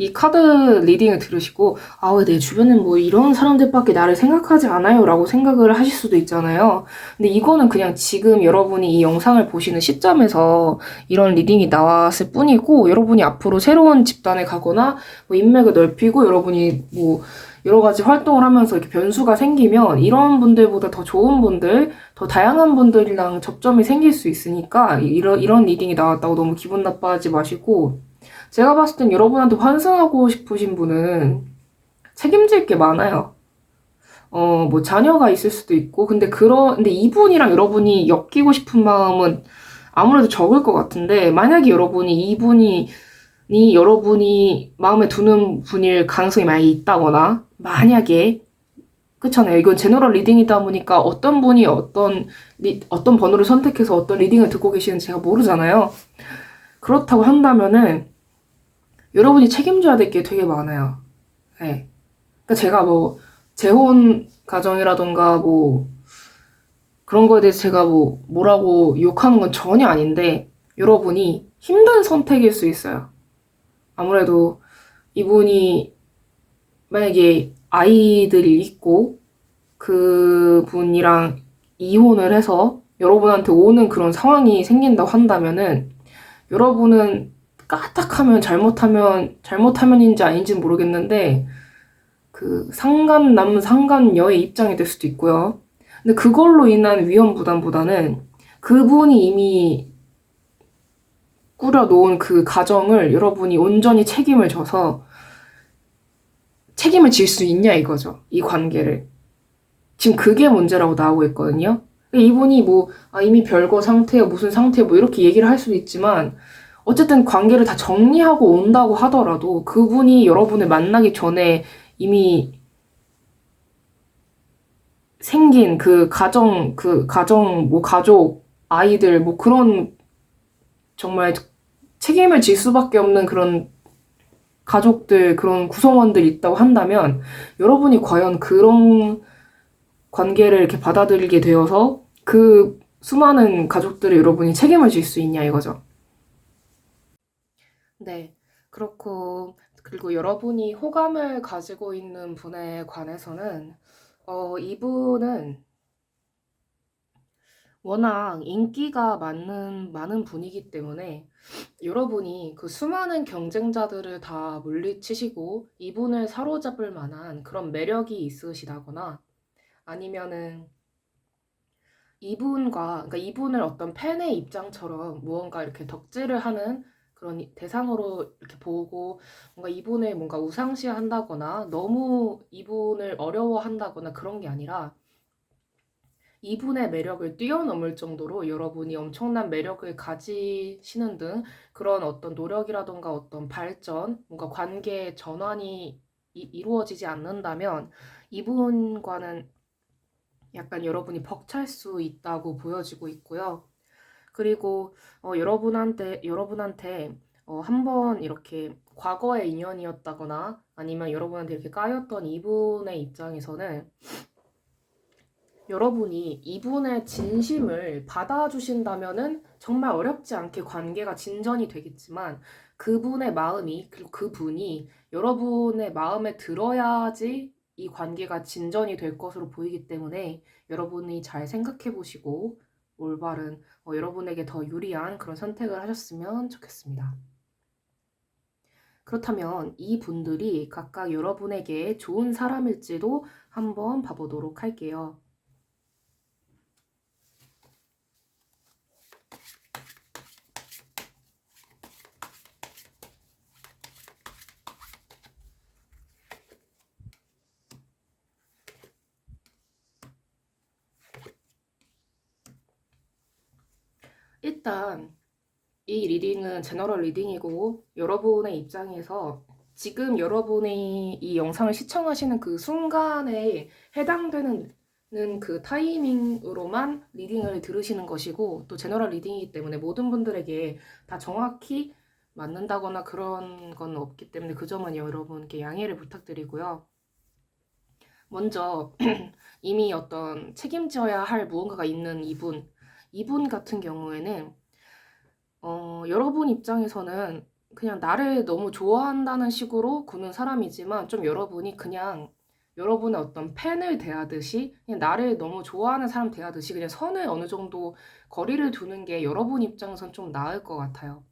이 카드 리딩을 들으시고 아, 왜 내 주변엔 뭐 이런 사람들밖에 나를 생각하지 않아요? 라고 생각을 하실 수도 있잖아요. 근데 이거는 그냥 지금 여러분이 이 영상을 보시는 시점에서 이런 리딩이 나왔을 뿐이고 여러분이 앞으로 새로운 집단에 가거나 뭐 인맥을 넓히고 여러분이 뭐 여러 가지 활동을 하면서 이렇게 변수가 생기면 이런 분들보다 더 좋은 분들, 더 다양한 분들이랑 접점이 생길 수 있으니까 이런 리딩이 나왔다고 너무 기분 나빠하지 마시고 제가 봤을 땐 여러분한테 환승하고 싶으신 분은 책임질 게 많아요. 뭐 자녀가 있을 수도 있고, 근데 이분이랑 여러분이 엮이고 싶은 마음은 아무래도 적을 것 같은데, 만약에 여러분이 마음에 두는 분일 가능성이 많이 있다거나, 만약에, 그렇잖아요. 이건 제너럴 리딩이다 보니까 어떤 분이 어떤 번호를 선택해서 어떤 리딩을 듣고 계시는지 제가 모르잖아요. 그렇다고 한다면은, 여러분이 책임져야 될 게 되게 많아요. 네. 그러니까 제가 뭐 재혼 가정이라던가 뭐 그런 거에 대해서 제가 뭐라고 욕하는 건 전혀 아닌데 여러분이 힘든 선택일 수 있어요. 아무래도 이분이 만약에 아이들이 있고 그분이랑 이혼을 해서 여러분한테 오는 그런 상황이 생긴다고 한다면은 여러분은 까딱하면 잘못하면인지 아닌지는 모르겠는데 그 상간남 상간녀의 입장이 될 수도 있고요. 근데 그걸로 인한 위험 부담보다는 그분이 이미 꾸려놓은 그 가정을 여러분이 온전히 책임을 질 수 있냐 이거죠. 이 관계를. 지금 그게 문제라고 나오고 있거든요. 이분이 이미 별거 상태야, 무슨 상태야, 뭐 이렇게 얘기를 할 수도 있지만, 어쨌든 관계를 다 정리하고 온다고 하더라도 그분이 여러분을 만나기 전에 이미 생긴 가족, 아이들, 뭐 그런 정말 책임을 질 수밖에 없는 그런 가족들, 그런 구성원들이 있다고 한다면 여러분이 과연 그런 관계를 이렇게 받아들이게 되어서 그 수많은 가족들을 여러분이 책임을 질 수 있냐 이거죠. 네. 그리고 여러분이 호감을 가지고 있는 분에 관해서는, 이분은 워낙 인기가 많은 분이기 때문에 여러분이 그 수많은 경쟁자들을 다 물리치시고 이분을 사로잡을 만한 그런 매력이 있으시다거나 아니면은 그러니까 이분을 어떤 팬의 입장처럼 무언가 이렇게 덕질을 하는 그런 대상으로 이렇게 보고 뭔가 이분을 뭔가 우상시한다거나 너무 이분을 어려워한다거나 그런 게 아니라 이분의 매력을 뛰어넘을 정도로 여러분이 엄청난 매력을 가지시는 등 그런 어떤 노력이라던가 어떤 발전, 뭔가 관계 전환이 이루어지지 않는다면 이분과는 약간 여러분이 벅찰 수 있다고 보여지고 있고요. 그리고 여러분한테 한번 이렇게 과거의 인연이었다거나 아니면 여러분한테 이렇게 까였던 이분의 입장에서는 여러분이 이분의 진심을 받아주신다면은 정말 어렵지 않게 관계가 진전이 되겠지만 그분의 마음이 그리고 그분이 여러분의 마음에 들어야지 이 관계가 진전이 될 것으로 보이기 때문에 여러분이 잘 생각해 보시고 올바른 여러분에게 더 유리한 그런 선택을 하셨으면 좋겠습니다. 그렇다면 이 분들이 각각 여러분에게 좋은 사람일지도 한번 봐보도록 할게요. 일단 이 리딩은 제너럴 리딩이고 여러분의 입장에서 지금 여러분이 이 영상을 시청하시는 그 순간에 해당되는 그 타이밍으로만 리딩을 들으시는 것이고 또 제너럴 리딩이기 때문에 모든 분들에게 다 정확히 맞는다거나 그런 건 없기 때문에 그 점은 여러분께 양해를 부탁드리고요. 먼저 이미 어떤 책임져야 할 무언가가 있는 이분 같은 경우에는 여러분 입장에서는 그냥 나를 너무 좋아한다는 식으로 구는 사람이지만 좀 여러분이 그냥 여러분의 어떤 팬을 대하듯이 그냥 나를 너무 좋아하는 사람 대하듯이 그냥 선을 어느 정도 거리를 두는 게 여러분 입장에선 좀 나을 것 같아요.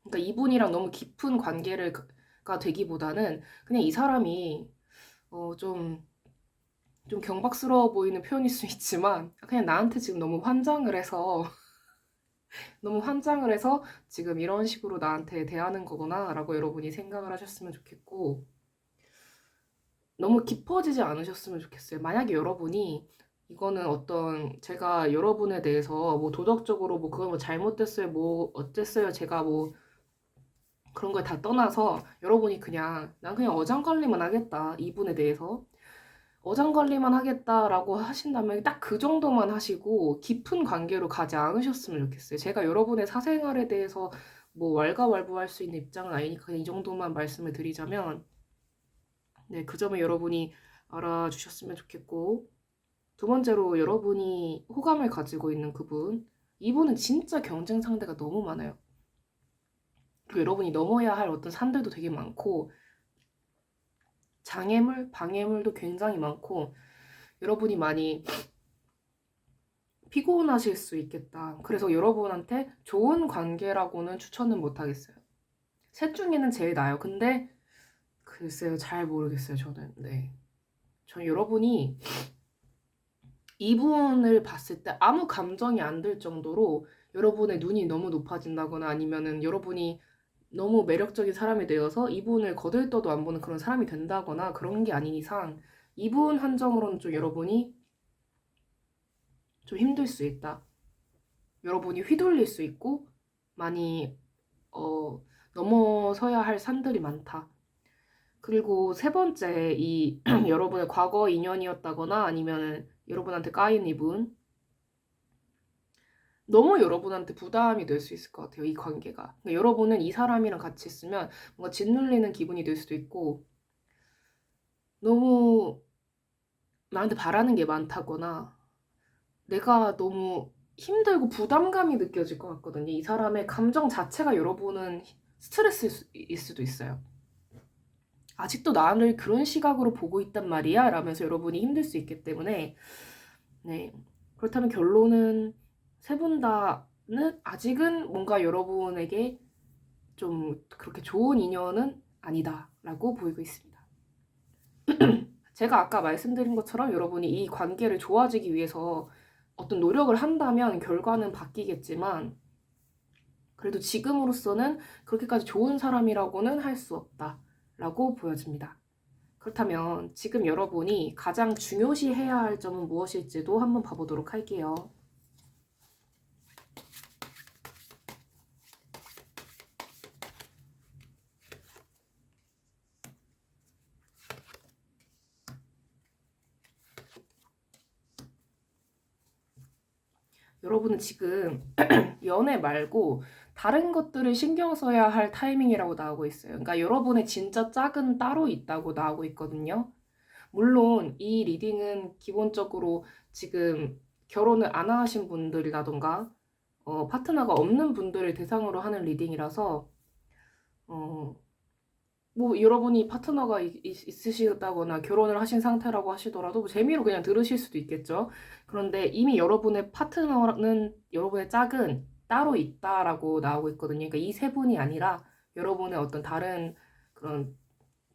그러니까 이분이랑 너무 깊은 관계가 되기보다는 그냥 이 사람이 좀 경박스러워 보이는 표현일 수 있지만 그냥 나한테 지금 너무 환장을 해서 너무 환장을 해서 지금 이런 식으로 나한테 대하는 거구나 라고 여러분이 생각을 하셨으면 좋겠고 너무 깊어지지 않으셨으면 좋겠어요. 만약에 여러분이 이거는 어떤 제가 여러분에 대해서 뭐 도덕적으로 뭐 그건 뭐 잘못됐어요 뭐 어땠어요 제가 뭐 그런 걸 다 떠나서 여러분이 그냥 난 그냥 어장관리만 하겠다 이분에 대해서 어장관리만 하겠다라고 하신다면 딱 그 정도만 하시고 깊은 관계로 가지 않으셨으면 좋겠어요. 제가 여러분의 사생활에 대해서 뭐 왈가왈부할 수 있는 입장은 아니니까 그냥 이 정도만 말씀을 드리자면 네, 그 점을 여러분이 알아주셨으면 좋겠고 두 번째로 여러분이 호감을 가지고 있는 그분 이분은 진짜 경쟁 상대가 너무 많아요. 그리고 여러분이 넘어야 할 어떤 산들도 되게 많고 장애물, 방해물도 굉장히 많고 여러분이 많이 피곤하실 수 있겠다. 그래서 여러분한테 좋은 관계라고는 추천은 못 하겠어요. 셋 중에는 제일 나아요. 근데 글쎄요, 잘 모르겠어요, 저는. 네. 전 여러분이 이분을 봤을 때 아무 감정이 안 들 정도로 여러분의 눈이 너무 높아진다거나 아니면은 여러분이 너무 매력적인 사람이 되어서 이분을 거들떠도 안 보는 그런 사람이 된다거나 그런 게 아닌 이상 이분 한정으로는 좀 여러분이 좀 힘들 수 있다. 여러분이 휘둘릴 수 있고 많이 넘어서야 할 산들이 많다. 그리고 세 번째, 이 여러분의 과거 인연이었다거나 아니면 여러분한테 까인 이분 너무 여러분한테 부담이 될 수 있을 것 같아요. 이 관계가. 그러니까 여러분은 이 사람이랑 같이 있으면 뭔가 짓눌리는 기분이 들 수도 있고 너무 나한테 바라는 게 많다거나 내가 너무 힘들고 부담감이 느껴질 것 같거든요. 이 사람의 감정 자체가 여러분은 스트레스일 수도 있어요. 아직도 나를 그런 시각으로 보고 있단 말이야? 라면서 여러분이 힘들 수 있기 때문에, 네. 그렇다면 결론은 세 분 다는 아직은 뭔가 여러분에게 좀 그렇게 좋은 인연은 아니다. 라고 보이고 있습니다. 제가 아까 말씀드린 것처럼 여러분이 이 관계를 좋아지기 위해서 어떤 노력을 한다면 결과는 바뀌겠지만, 그래도 지금으로서는 그렇게까지 좋은 사람이라고는 할 수 없다. 라고 보여집니다. 그렇다면 지금 여러분이 가장 중요시해야 할 점은 무엇일지도 한번 봐보도록 할게요. 여러분은 지금 연애 말고 다른 것들을 신경 써야 할 타이밍이라고 나오고 있어요. 그러니까 여러분의 진짜 짝은 따로 있다고 나오고 있거든요. 물론 이 리딩은 기본적으로 지금 결혼을 안 하신 분들이라던가 파트너가 없는 분들을 대상으로 하는 리딩이라서 어, 뭐 여러분이 파트너가 있으시다거나 결혼을 하신 상태라고 하시더라도 뭐 재미로 그냥 들으실 수도 있겠죠. 그런데 이미 여러분의 파트너는 여러분의 짝은 따로 있다라고 나오고 있거든요. 그러니까 이 세 분이 아니라 여러분의 어떤 다른 그런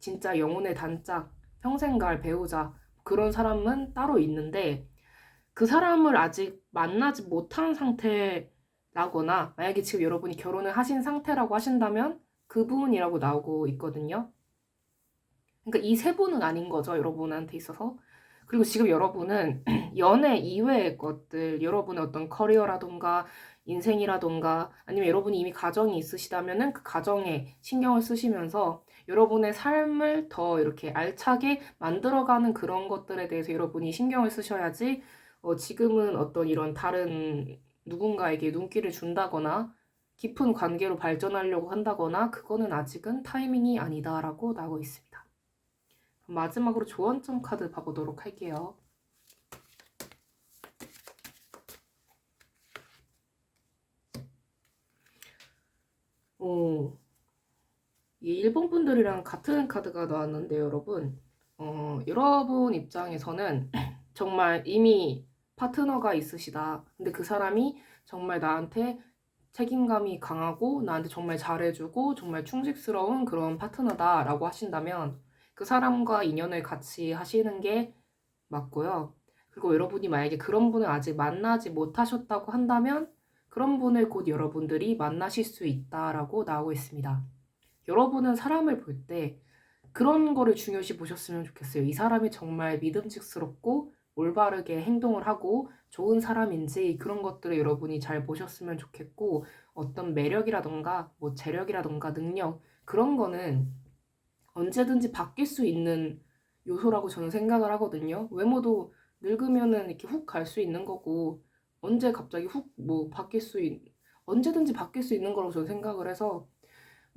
진짜 영혼의 단짝, 평생 갈 배우자 그런 사람은 따로 있는데 그 사람을 아직 만나지 못한 상태라거나 만약에 지금 여러분이 결혼을 하신 상태라고 하신다면 그분이라고 나오고 있거든요. 그러니까 이 세 분은 아닌 거죠, 여러분한테 있어서. 그리고 지금 여러분은 연애 이외의 것들, 여러분의 어떤 커리어라던가 인생이라던가 아니면 여러분이 이미 가정이 있으시다면은 그 가정에 신경을 쓰시면서 여러분의 삶을 더 이렇게 알차게 만들어가는 그런 것들에 대해서 여러분이 신경을 쓰셔야지 지금은 어떤 이런 다른 누군가에게 눈길을 준다거나 깊은 관계로 발전하려고 한다거나 그거는 아직은 타이밍이 아니다라고 나오고 있습니다. 마지막으로 조언점 카드 봐보도록 할게요. 이 일본 분들이랑 같은 카드가 나왔는데 여러분, 여러분 입장에서는 정말 이미 파트너가 있으시다. 근데 그 사람이 정말 나한테 책임감이 강하고 나한테 정말 잘해주고 정말 충직스러운 그런 파트너다라고 하신다면 그 사람과 인연을 같이 하시는 게 맞고요. 그리고 여러분이 만약에 그런 분을 아직 만나지 못하셨다고 한다면 그런 분을 곧 여러분들이 만나실 수 있다라고 나오고 있습니다. 여러분은 사람을 볼 때 그런 거를 중요시 보셨으면 좋겠어요. 이 사람이 정말 믿음직스럽고 올바르게 행동을 하고 좋은 사람인지 그런 것들을 여러분이 잘 보셨으면 좋겠고 어떤 매력이라던가 뭐 재력이라던가 능력 그런 거는 언제든지 바뀔 수 있는 요소라고 저는 생각을 하거든요. 외모도 늙으면은 이렇게 훅 갈 수 있는 거고 언제 갑자기 훅 뭐 언제든지 바뀔 수 있는 거라고 저는 생각을 해서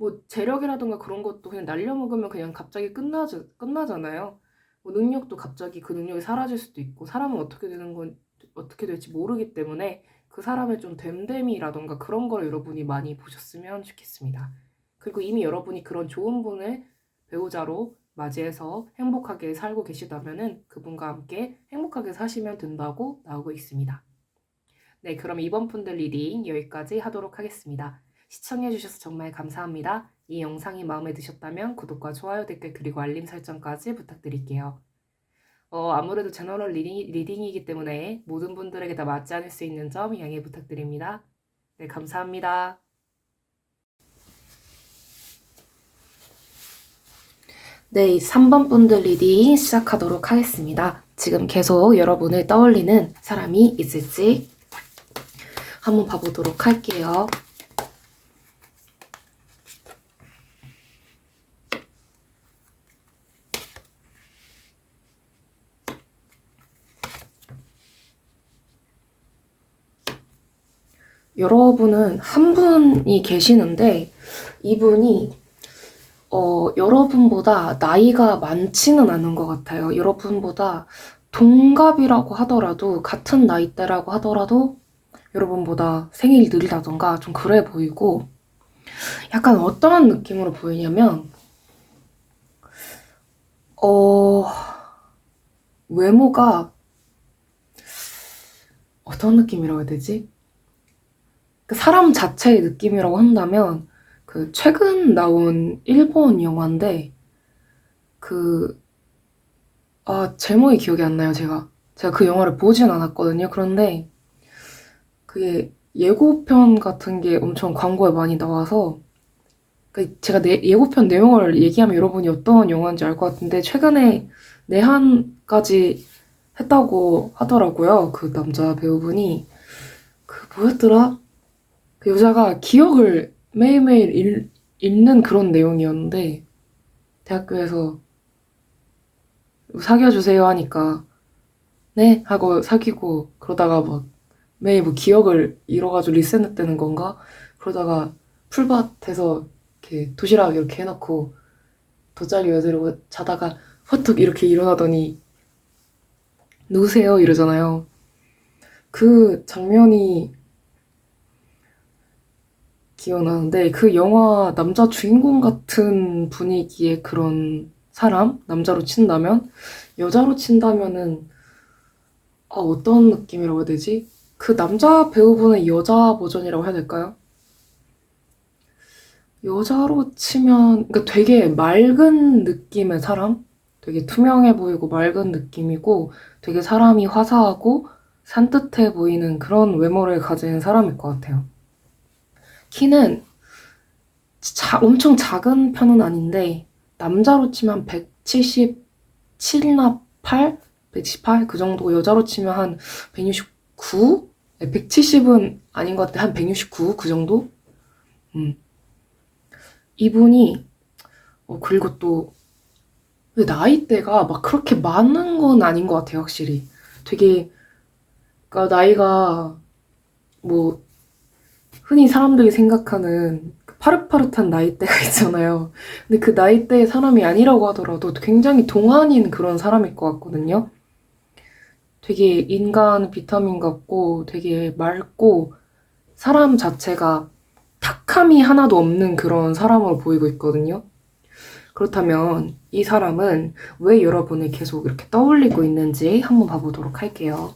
뭐 재력이라든가 그런 것도 그냥 날려먹으면 그냥 갑자기 끝나잖아요. 뭐 능력도 갑자기 그 능력이 사라질 수도 있고 사람은 어떻게 될지 모르기 때문에 그 사람의 좀 됨됨이라던가 그런 걸 여러분이 많이 보셨으면 좋겠습니다. 그리고 이미 여러분이 그런 좋은 분을 배우자로 맞이해서 행복하게 살고 계시다면은 그분과 함께 행복하게 사시면 된다고 나오고 있습니다. 네, 그럼 이번 분들 리딩 여기까지 하도록 하겠습니다. 시청해주셔서 정말 감사합니다. 이 영상이 마음에 드셨다면 구독과 좋아요, 댓글, 그리고 알림 설정까지 부탁드릴게요. 아무래도 제너럴 리딩이기 때문에 모든 분들에게 다 맞지 않을 수 있는 점 양해 부탁드립니다. 네, 감사합니다. 네, 3번 분들 리딩 시작하도록 하겠습니다. 지금 계속 여러분을 떠올리는 사람이 있을지 한번 봐보도록 할게요. 여러분은 한 분이 계시는데 이분이 여러분보다 나이가 많지는 않은 것 같아요. 여러분보다 동갑이라고 하더라도 같은 나이대라고 하더라도 여러분보다 생일이 느리다던가 좀 그래 보이고 약간 어떠한 느낌으로 보이냐면 외모가 어떤 느낌이라고 해야 되지? 그 사람 자체의 느낌이라고 한다면 그 최근 나온 일본 영화인데 제목이 기억이 안 나요, 제가 그 영화를 보진 않았거든요. 그런데 그게 예고편 같은 게 엄청 광고에 많이 나와서 제가 예고편 내용을 얘기하면 여러분이 어떤 영화인지 알 것 같은데 최근에 내한까지 했다고 하더라고요. 그 남자 배우분이 뭐였더라? 그 여자가 기억을 매일매일 잃는 그런 내용이었는데 대학교에서 사귀어주세요 하니까 네? 하고 사귀고 그러다가 막 매일 뭐 기억을 잃어가지고 리셋되는 건가? 그러다가 풀밭에서 이렇게 도시락 이렇게 해놓고 돗자리 여드르고 자다가 퍼뜩 이렇게 일어나더니 누구세요? 이러잖아요. 그 장면이 기억나는데 그 영화 남자 주인공 같은 분위기의 그런 사람? 남자로 친다면? 여자로 친다면은 어떤 느낌이라고 해야 되지? 그 남자 배우분은 여자 버전이라고 해야 될까요? 여자로 치면 그러니까 되게 맑은 느낌의 사람? 되게 투명해 보이고 맑은 느낌이고 되게 사람이 화사하고 산뜻해 보이는 그런 외모를 가진 사람일 것 같아요. 키는 엄청 작은 편은 아닌데 남자로 치면 177이나 8? 178? 그 정도 여자로 치면 한 169? 170은 아닌 것 같아. 한 169? 그 정도? 이분이 그리고 또 나이대가 막 그렇게 많은 건 아닌 것 같아요. 확실히 되게 그러니까 나이가 뭐 흔히 사람들이 생각하는 파릇파릇한 나이대가 있잖아요. 근데 그 나이대의 사람이 아니라고 하더라도 굉장히 동안인 그런 사람일 것 같거든요. 되게 인간 비타민 같고 되게 맑고 사람 자체가 탁함이 하나도 없는 그런 사람으로 보이고 있거든요. 그렇다면 이 사람은 왜 여러분을 계속 이렇게 떠올리고 있는지 한번 봐보도록 할게요.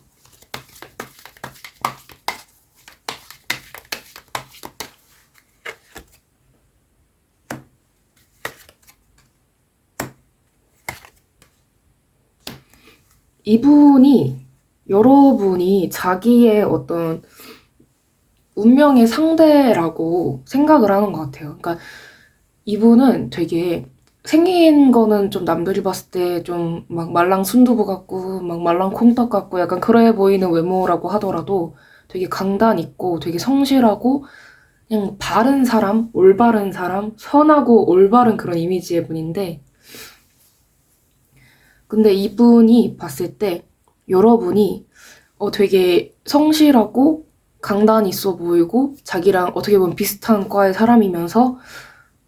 이분이 여러분이 자기의 어떤 운명의 상대라고 생각을 하는 것 같아요. 그러니까 이분은 되게 생긴 거는 좀 남들이 봤을 때 좀 막 말랑 순두부 같고 막 말랑 콩떡 같고 약간 그래 보이는 외모라고 하더라도 되게 강단 있고 되게 성실하고 그냥 바른 사람, 올바른 사람, 선하고 올바른 그런 이미지의 분인데 근데 이분이 봤을 때 여러분이 되게 성실하고 강단 있어 보이고 자기랑 어떻게 보면 비슷한 과의 사람이면서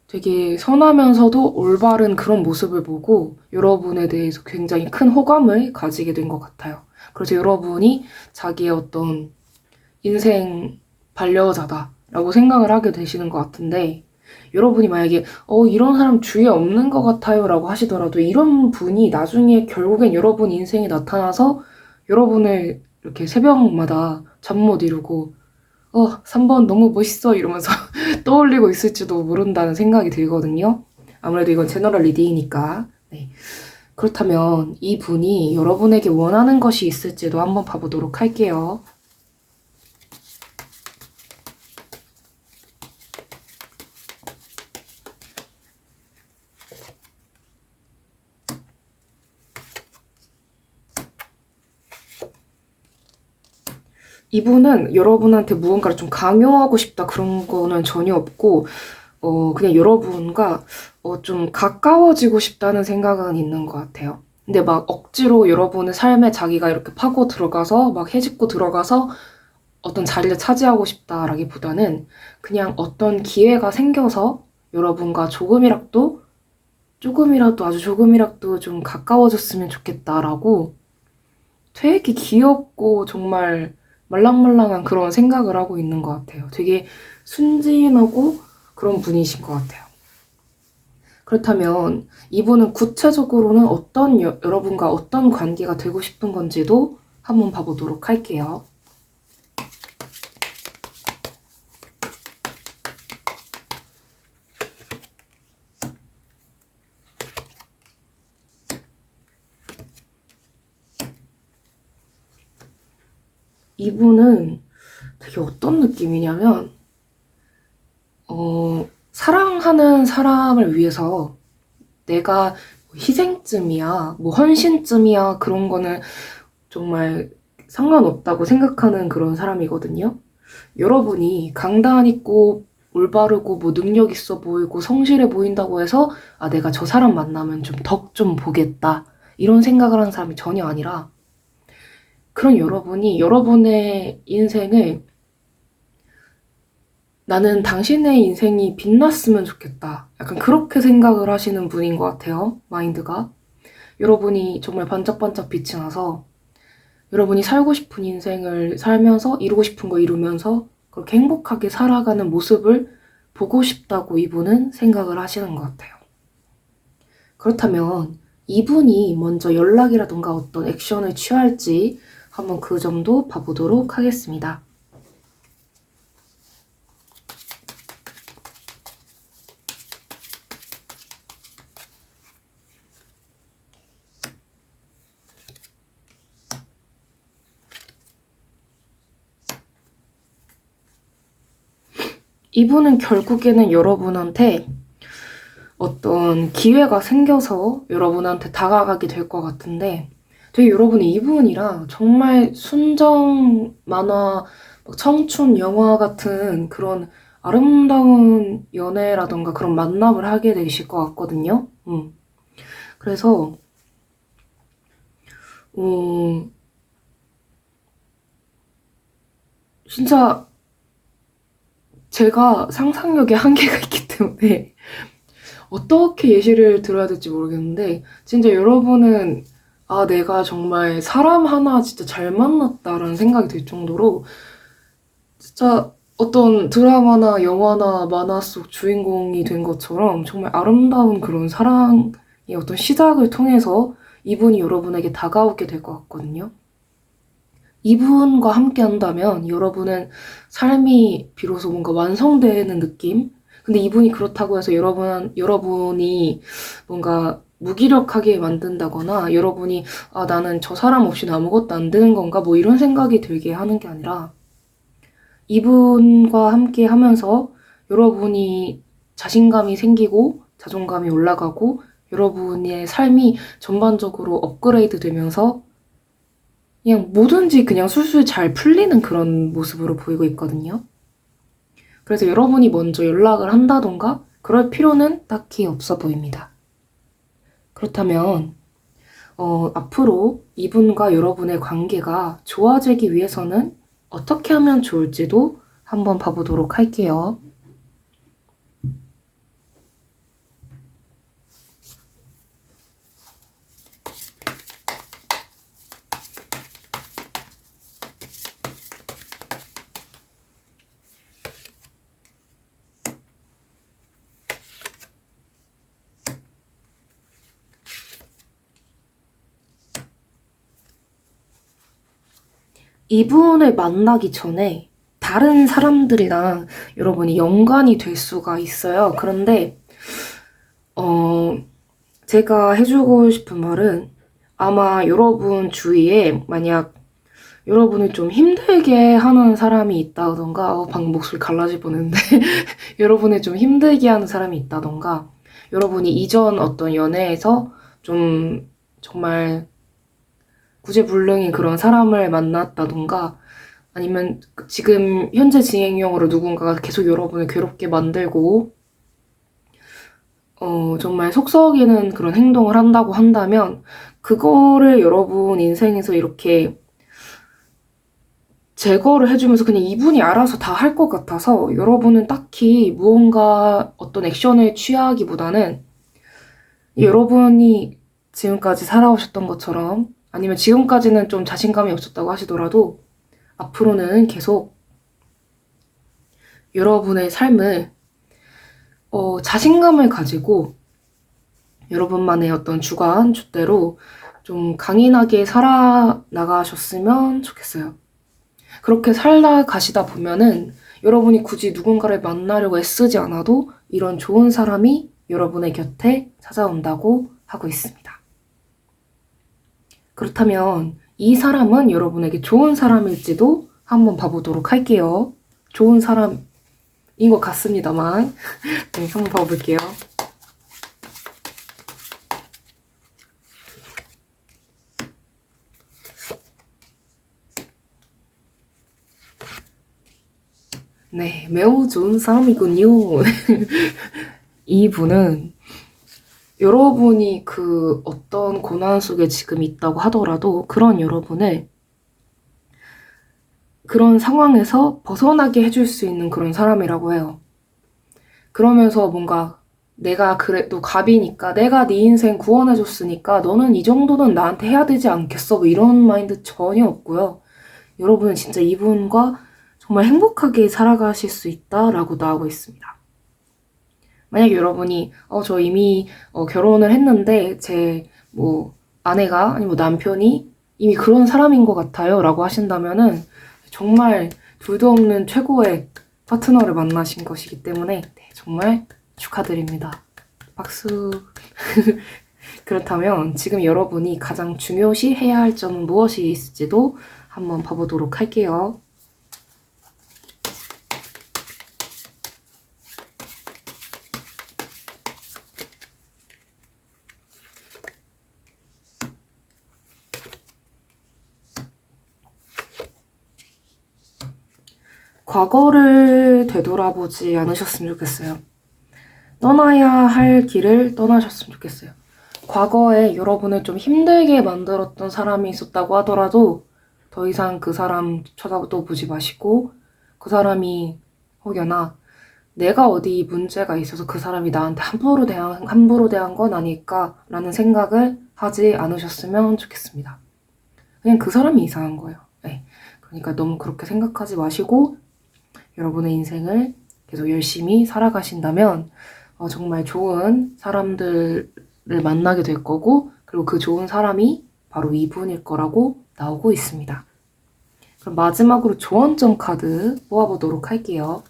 되게 선하면서도 올바른 그런 모습을 보고 여러분에 대해서 굉장히 큰 호감을 가지게 된 것 같아요. 그래서 여러분이 자기의 어떤 인생 반려자다라고 생각을 하게 되시는 것 같은데 여러분이 만약에 이런 사람 주위에 없는 것 같아요 라고 하시더라도 이런 분이 나중에 결국엔 여러분 인생에 나타나서 여러분을 이렇게 새벽마다 잠 못 이루고 3번 너무 멋있어 이러면서 떠올리고 있을지도 모른다는 생각이 들거든요. 아무래도 이건 제너럴 리딩이니까. 네. 그렇다면 이 분이 여러분에게 원하는 것이 있을지도 한번 봐보도록 할게요. 이분은 여러분한테 무언가를 좀 강요하고 싶다 그런 거는 전혀 없고 그냥 여러분과 좀 가까워지고 싶다는 생각은 있는 것 같아요. 근데 막 억지로 여러분의 삶에 자기가 이렇게 파고 들어가서 막 헤집고 들어가서 어떤 자리를 차지하고 싶다라기보다는 그냥 어떤 기회가 생겨서 여러분과 조금이라도 아주 조금이라도 좀 가까워졌으면 좋겠다라고 되게 귀엽고 정말 말랑말랑한 그런 생각을 하고 있는 것 같아요. 되게 순진하고 그런 분이신 것 같아요. 그렇다면 이분은 구체적으로는 여러분과 어떤 관계가 되고 싶은 건지도 한번 봐보도록 할게요. 이분은 되게 어떤 느낌이냐면 사랑하는 사람을 위해서 내가 희생쯤이야, 뭐 헌신쯤이야 그런 거는 정말 상관없다고 생각하는 그런 사람이거든요. 여러분이 강단 있고 올바르고 뭐 능력 있어 보이고 성실해 보인다고 해서 내가 저 사람 만나면 좀 덕 좀 보겠다 이런 생각을 하는 사람이 전혀 아니라 그런 여러분이 여러분의 인생을 나는 당신의 인생이 빛났으면 좋겠다. 약간 그렇게 생각을 하시는 분인 것 같아요. 마인드가. 여러분이 정말 반짝반짝 빛이 나서 여러분이 살고 싶은 인생을 살면서 이루고 싶은 거 이루면서 그렇게 행복하게 살아가는 모습을 보고 싶다고 이분은 생각을 하시는 것 같아요. 그렇다면 이분이 먼저 연락이라던가 어떤 액션을 취할지 한번 그 점도 봐보도록 하겠습니다. 이분은 결국에는 여러분한테 어떤 기회가 생겨서 여러분한테 다가가게 될 것 같은데 되게 여러분이 이분이랑 정말 순정 만화, 청춘 영화 같은 그런 아름다운 연애라던가 그런 만남을 하게 되실 것 같거든요. 그래서 진짜 제가 상상력에 한계가 있기 때문에 어떻게 예시를 들어야 될지 모르겠는데 진짜 여러분은 내가 정말 사람 하나 진짜 잘 만났다라는 생각이 들 정도로 진짜 어떤 드라마나 영화나 만화 속 주인공이 된 것처럼 정말 아름다운 그런 사랑의 어떤 시작을 통해서 이분이 여러분에게 다가오게 될 것 같거든요. 이분과 함께 한다면 여러분은 삶이 비로소 뭔가 완성되는 느낌? 근데 이분이 그렇다고 해서 여러분이 뭔가 무기력하게 만든다거나 여러분이 아, 나는 저 사람 없이는 아무것도 안 되는 건가? 뭐 이런 생각이 들게 하는 게 아니라 이분과 함께 하면서 여러분이 자신감이 생기고 자존감이 올라가고 여러분의 삶이 전반적으로 업그레이드 되면서 그냥 뭐든지 그냥 술술 잘 풀리는 그런 모습으로 보이고 있거든요. 그래서 여러분이 먼저 연락을 한다던가 그럴 필요는 딱히 없어 보입니다. 그렇다면 앞으로 이분과 여러분의 관계가 좋아지기 위해서는 어떻게 하면 좋을지도 한번 봐보도록 할게요. 이분을 만나기 전에 다른 사람들이랑 여러분이 연관이 될 수가 있어요. 그런데 제가 해주고 싶은 말은 아마 여러분 주위에 만약 여러분을 좀 힘들게 하는 사람이 있다던가 방금 목소리 갈라질 뻔했는데 여러분을 좀 힘들게 하는 사람이 있다던가 여러분이 이전 어떤 연애에서 좀 정말 구제불능인 그런 사람을 만났다던가 아니면 지금 현재 진행형으로 누군가가 계속 여러분을 괴롭게 만들고 정말 속 썩이는 그런 행동을 한다고 한다면 그거를 여러분 인생에서 이렇게 제거를 해주면서 그냥 이분이 알아서 다 할 것 같아서 여러분은 딱히 무언가 어떤 액션을 취하기보다는 여러분이 지금까지 살아오셨던 것처럼 아니면 지금까지는 좀 자신감이 없었다고 하시더라도 앞으로는 계속 여러분의 삶을 자신감을 가지고 여러분만의 어떤 주관, 줏대로 좀 강인하게 살아나가셨으면 좋겠어요. 그렇게 살아가시다 보면은 여러분이 굳이 누군가를 만나려고 애쓰지 않아도 이런 좋은 사람이 여러분의 곁에 찾아온다고 하고 있습니다. 그렇다면 이 사람은 여러분에게 좋은 사람일지도 한번 봐보도록 할게요. 좋은 사람인 것 같습니다만 네, 한번 봐볼게요. 네, 매우 좋은 사람이군요. 이분은 여러분이 그 어떤 고난 속에 지금 있다고 하더라도 그런 여러분을 그런 상황에서 벗어나게 해줄 수 있는 그런 사람이라고 해요. 그러면서 뭔가 내가 그래도 갑이니까 내가 네 인생 구원해줬으니까 너는 이 정도는 나한테 해야 되지 않겠어? 뭐 이런 마인드 전혀 없고요. 여러분은 진짜 이분과 정말 행복하게 살아가실 수 있다라고 나오고 있습니다. 만약에 여러분이 저 이미 결혼을 했는데 제 뭐 아내가 아니면 뭐 남편이 이미 그런 사람인 것 같아요 라고 하신다면은 정말 둘도 없는 최고의 파트너를 만나신 것이기 때문에 네, 정말 축하드립니다. 박수. 그렇다면 지금 여러분이 가장 중요시 해야 할 점은 무엇이 있을지도 한번 봐보도록 할게요. 과거를 되돌아보지 않으셨으면 좋겠어요. 떠나야 할 길을 떠나셨으면 좋겠어요. 과거에 여러분을 좀 힘들게 만들었던 사람이 있었다고 하더라도 더 이상 그 사람 쳐다도 보지 마시고 그 사람이 혹여나 내가 어디 문제가 있어서 그 사람이 나한테 함부로 대한 건 아닐까라는 생각을 하지 않으셨으면 좋겠습니다. 그냥 그 사람이 이상한 거예요. 네. 그러니까 너무 그렇게 생각하지 마시고 여러분의 인생을 계속 열심히 살아가신다면 정말 좋은 사람들을 만나게 될 거고, 그리고 그 좋은 사람이 바로 이분일 거라고 나오고 있습니다. 그럼 마지막으로 조언점 카드 뽑아보도록 할게요.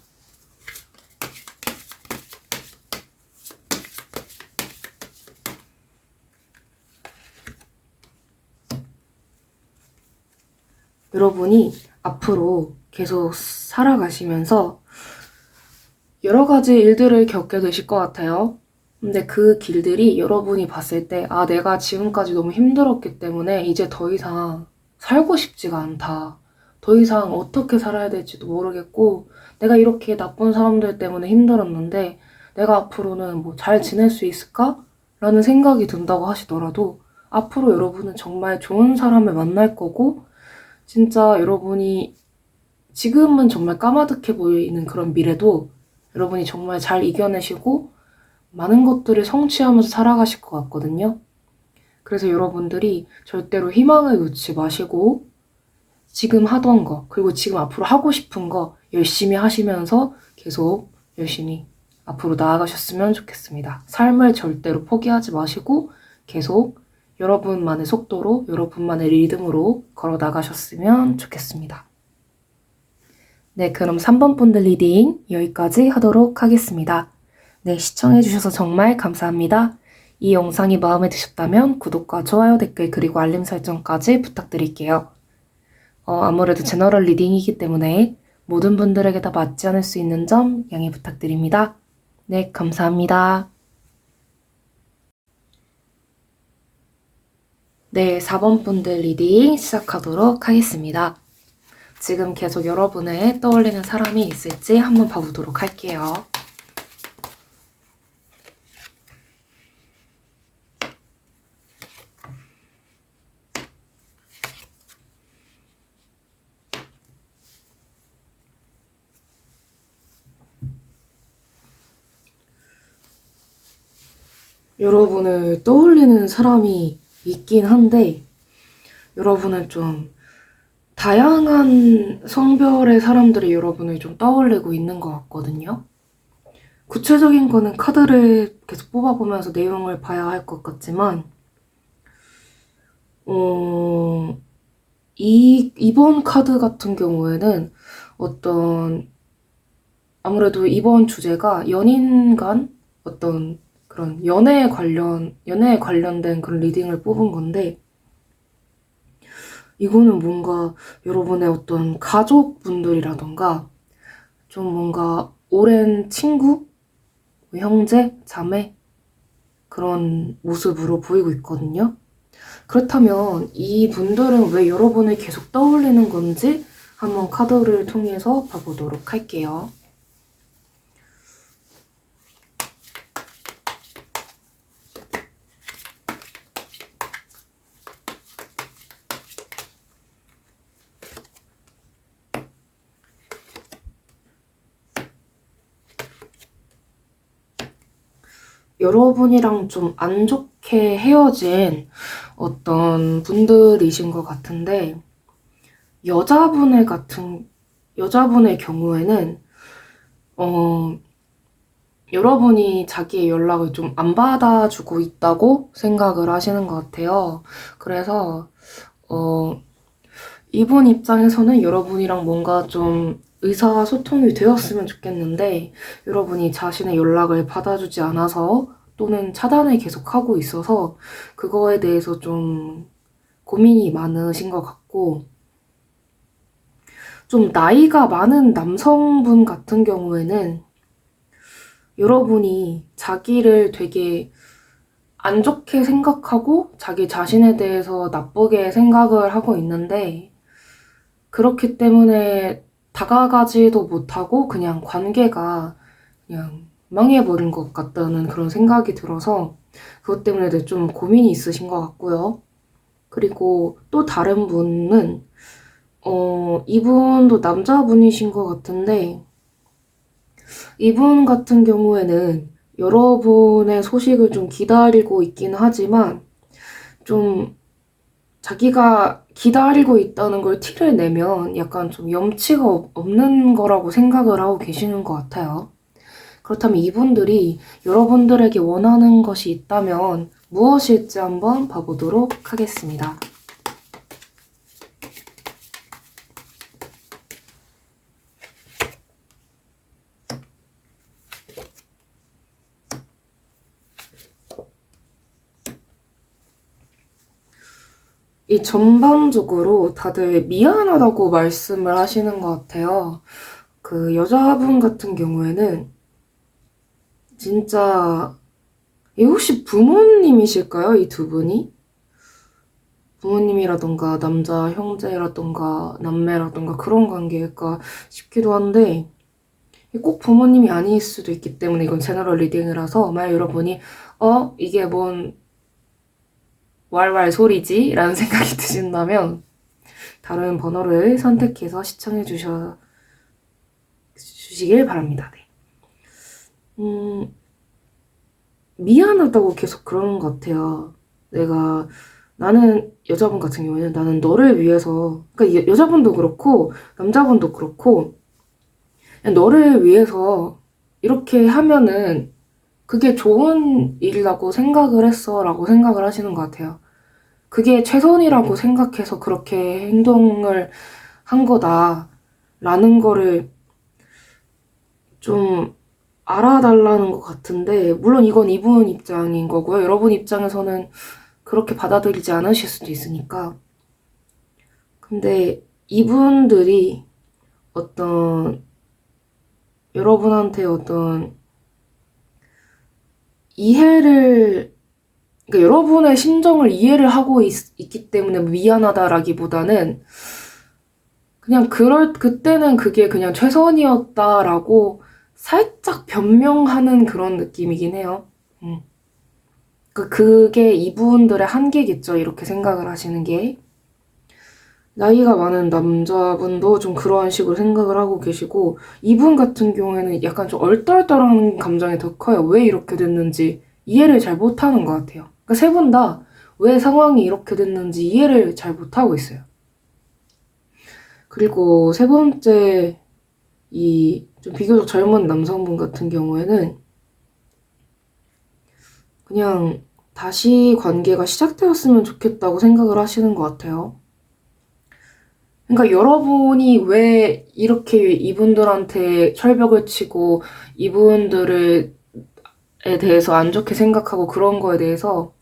여러분이 앞으로 계속 살아가시면서 여러 가지 일들을 겪게 되실 것 같아요. 근데 그 길들이 여러분이 봤을 때, 아, 내가 지금까지 너무 힘들었기 때문에 이제 더 이상 살고 싶지가 않다. 더 이상 어떻게 살아야 될지도 모르겠고, 내가 이렇게 나쁜 사람들 때문에 힘들었는데, 내가 앞으로는 뭐 잘 지낼 수 있을까? 라는 생각이 든다고 하시더라도, 앞으로 여러분은 정말 좋은 사람을 만날 거고, 진짜 여러분이 지금은 정말 까마득해 보이는 그런 미래도 여러분이 정말 잘 이겨내시고 많은 것들을 성취하면서 살아가실 것 같거든요. 그래서 여러분들이 절대로 희망을 놓지 마시고 지금 하던 거, 그리고 지금 앞으로 하고 싶은 거 열심히 하시면서 계속 열심히 앞으로 나아가셨으면 좋겠습니다. 삶을 절대로 포기하지 마시고 계속 여러분만의 속도로, 여러분만의 리듬으로 걸어 나가셨으면 좋겠습니다. 네, 그럼 3번 분들 리딩 여기까지 하도록 하겠습니다. 네, 시청해주셔서 정말 감사합니다. 이 영상이 마음에 드셨다면 구독과 좋아요, 댓글, 그리고 알림 설정까지 부탁드릴게요. 아무래도 제너럴 리딩이기 때문에 모든 분들에게 다 맞지 않을 수 있는 점 양해 부탁드립니다. 네, 감사합니다. 네, 4번 분들 리딩 시작하도록 하겠습니다. 지금 계속 여러분의 떠올리는 사람이 있을지 한번 봐보도록 할게요. 여러분을 떠올리는 사람이 있긴 한데, 여러분은 좀 다양한 성별의 사람들이 여러분을 좀 떠올리고 있는 것 같거든요. 구체적인 거는 카드를 계속 뽑아보면서 내용을 봐야 할 것 같지만, 이번 카드 같은 경우에는 아무래도 이번 주제가 연인 간 어떤 그런 연애에 관련된 그런 리딩을 뽑은 건데, 이거는 뭔가 여러분의 어떤 가족분들이라던가 좀 뭔가 오랜 친구, 형제, 자매 그런 모습으로 보이고 있거든요. 그렇다면 이분들은 왜 여러분을 계속 떠올리는 건지 한번 카드를 통해서 봐보도록 할게요. 여러분이랑 좀 안 좋게 헤어진 어떤 분들이신 것 같은데, 여자분의 경우에는, 여러분이 자기의 연락을 좀 안 받아주고 있다고 생각을 하시는 것 같아요. 그래서, 이분 입장에서는 여러분이랑 뭔가 좀 의사소통이 되었으면 좋겠는데, 여러분이 자신의 연락을 받아주지 않아서 또는 차단을 계속하고 있어서 그거에 대해서 좀 고민이 많으신 것 같고, 좀 나이가 많은 남성분 같은 경우에는 여러분이 자기를 되게 안 좋게 생각하고 자기 자신에 대해서 나쁘게 생각을 하고 있는데, 그렇기 때문에 다가가지도 못하고 그냥 관계가 그냥 망해버린 것 같다는 그런 생각이 들어서 그것 때문에 좀 고민이 있으신 것 같고요. 그리고 또 다른 분은 이분도 남자분이신 것 같은데, 이분 같은 경우에는 여러분의 소식을 좀 기다리고 있긴 하지만 좀 자기가 기다리고 있다는 걸 티를 내면 약간 좀 염치가 없는 거라고 생각을 하고 계시는 것 같아요. 그렇다면 이분들이 여러분들에게 원하는 것이 있다면 무엇일지 한번 봐보도록 하겠습니다. 이 전반적으로 다들 미안하다고 말씀을 하시는 것 같아요. 그 여자분 같은 경우에는 진짜 이 혹시 부모님이실까요? 이 두 분이? 부모님이라던가 남자 형제라던가 남매라던가 그런 관계일까 싶기도 한데 꼭 부모님이 아닐 수도 있기 때문에 이건 제너럴 리딩이라서 만약 여러분이 이게 뭔 왈왈 소리지? 라는 생각이 드신다면 다른 번호를 선택해서 시청해 주시길 바랍니다. 네. 미안하다고 계속 그러는 것 같아요. 나는 여자분 같은 경우에는 나는 너를 위해서, 그러니까 여자분도 그렇고 남자분도 그렇고 너를 위해서 이렇게 하면은 그게 좋은 일이라고 생각을 했어 라고 생각을 하시는 것 같아요. 그게 최선이라고 생각해서 그렇게 행동을 한 거다라는 거를 좀 알아달라는 것 같은데, 물론 이건 이분 입장인 거고요. 여러분 입장에서는 그렇게 받아들이지 않으실 수도 있으니까. 근데 이분들이 여러분한테 그러니까 여러분의 심정을 이해를 하고 있기 때문에 미안하다라기보다는 그냥 그때는 그게 그냥 최선이었다라고 살짝 변명하는 그런 느낌이긴 해요. 그게 이분들의 한계겠죠. 이렇게 생각을 하시는 게. 나이가 많은 남자분도 좀 그런 식으로 생각을 하고 계시고, 이분 같은 경우에는 약간 좀 얼떨떨한 감정이 더 커요. 왜 이렇게 됐는지 이해를 잘 못하는 것 같아요. 그러니까 세 분 다 왜 상황이 이렇게 됐는지 이해를 잘 못하고 있어요. 그리고 세 번째, 이 좀 비교적 젊은 남성분 같은 경우에는 그냥 다시 관계가 시작되었으면 좋겠다고 생각을 하시는 것 같아요. 그러니까 여러분이 왜 이렇게 이분들한테 철벽을 치고 이분들에 대해서 안 좋게 생각하고 그런 거에 대해서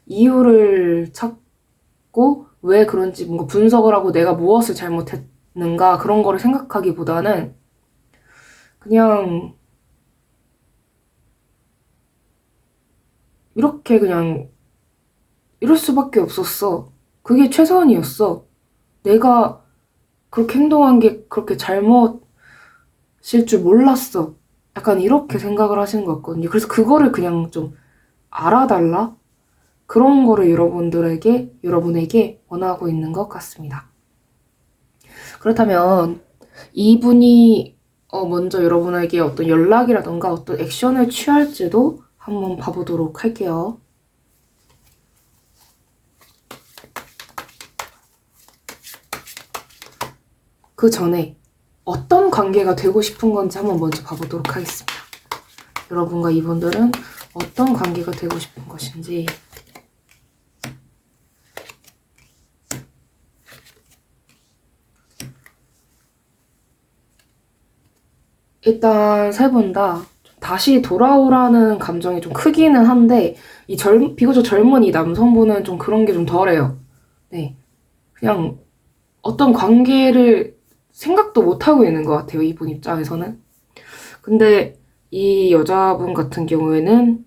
이유를 찾고 왜 그런지 뭔가 분석을 하고 내가 무엇을 잘못했는가 그런 거를 생각하기보다는 그냥 이렇게 그냥 이럴 수밖에 없었어. 그게 최선이었어. 내가 그렇게 행동한 게 그렇게 잘못일 줄 몰랐어. 약간 이렇게 생각을 하시는 것 같거든요. 그래서 그거를 그냥 좀 알아달라? 그런 거를 여러분에게 원하고 있는 것 같습니다. 그렇다면 이분이 먼저 여러분에게 어떤 연락이라던가 어떤 액션을 취할지도 한번 봐보도록 할게요. 그 전에 어떤 관계가 되고 싶은 건지 한번 먼저 봐보도록 하겠습니다. 여러분과 이분들은 어떤 관계가 되고 싶은 것인지. 일단 세 분 다 다시 돌아오라는 감정이 좀 크기는 한데 비교적 젊은 이 남성분은 좀 그런 게 좀 덜해요. 네, 그냥 어떤 관계를 생각도 못하고 있는 것 같아요. 이분 입장에서는. 근데 이 여자분 같은 경우에는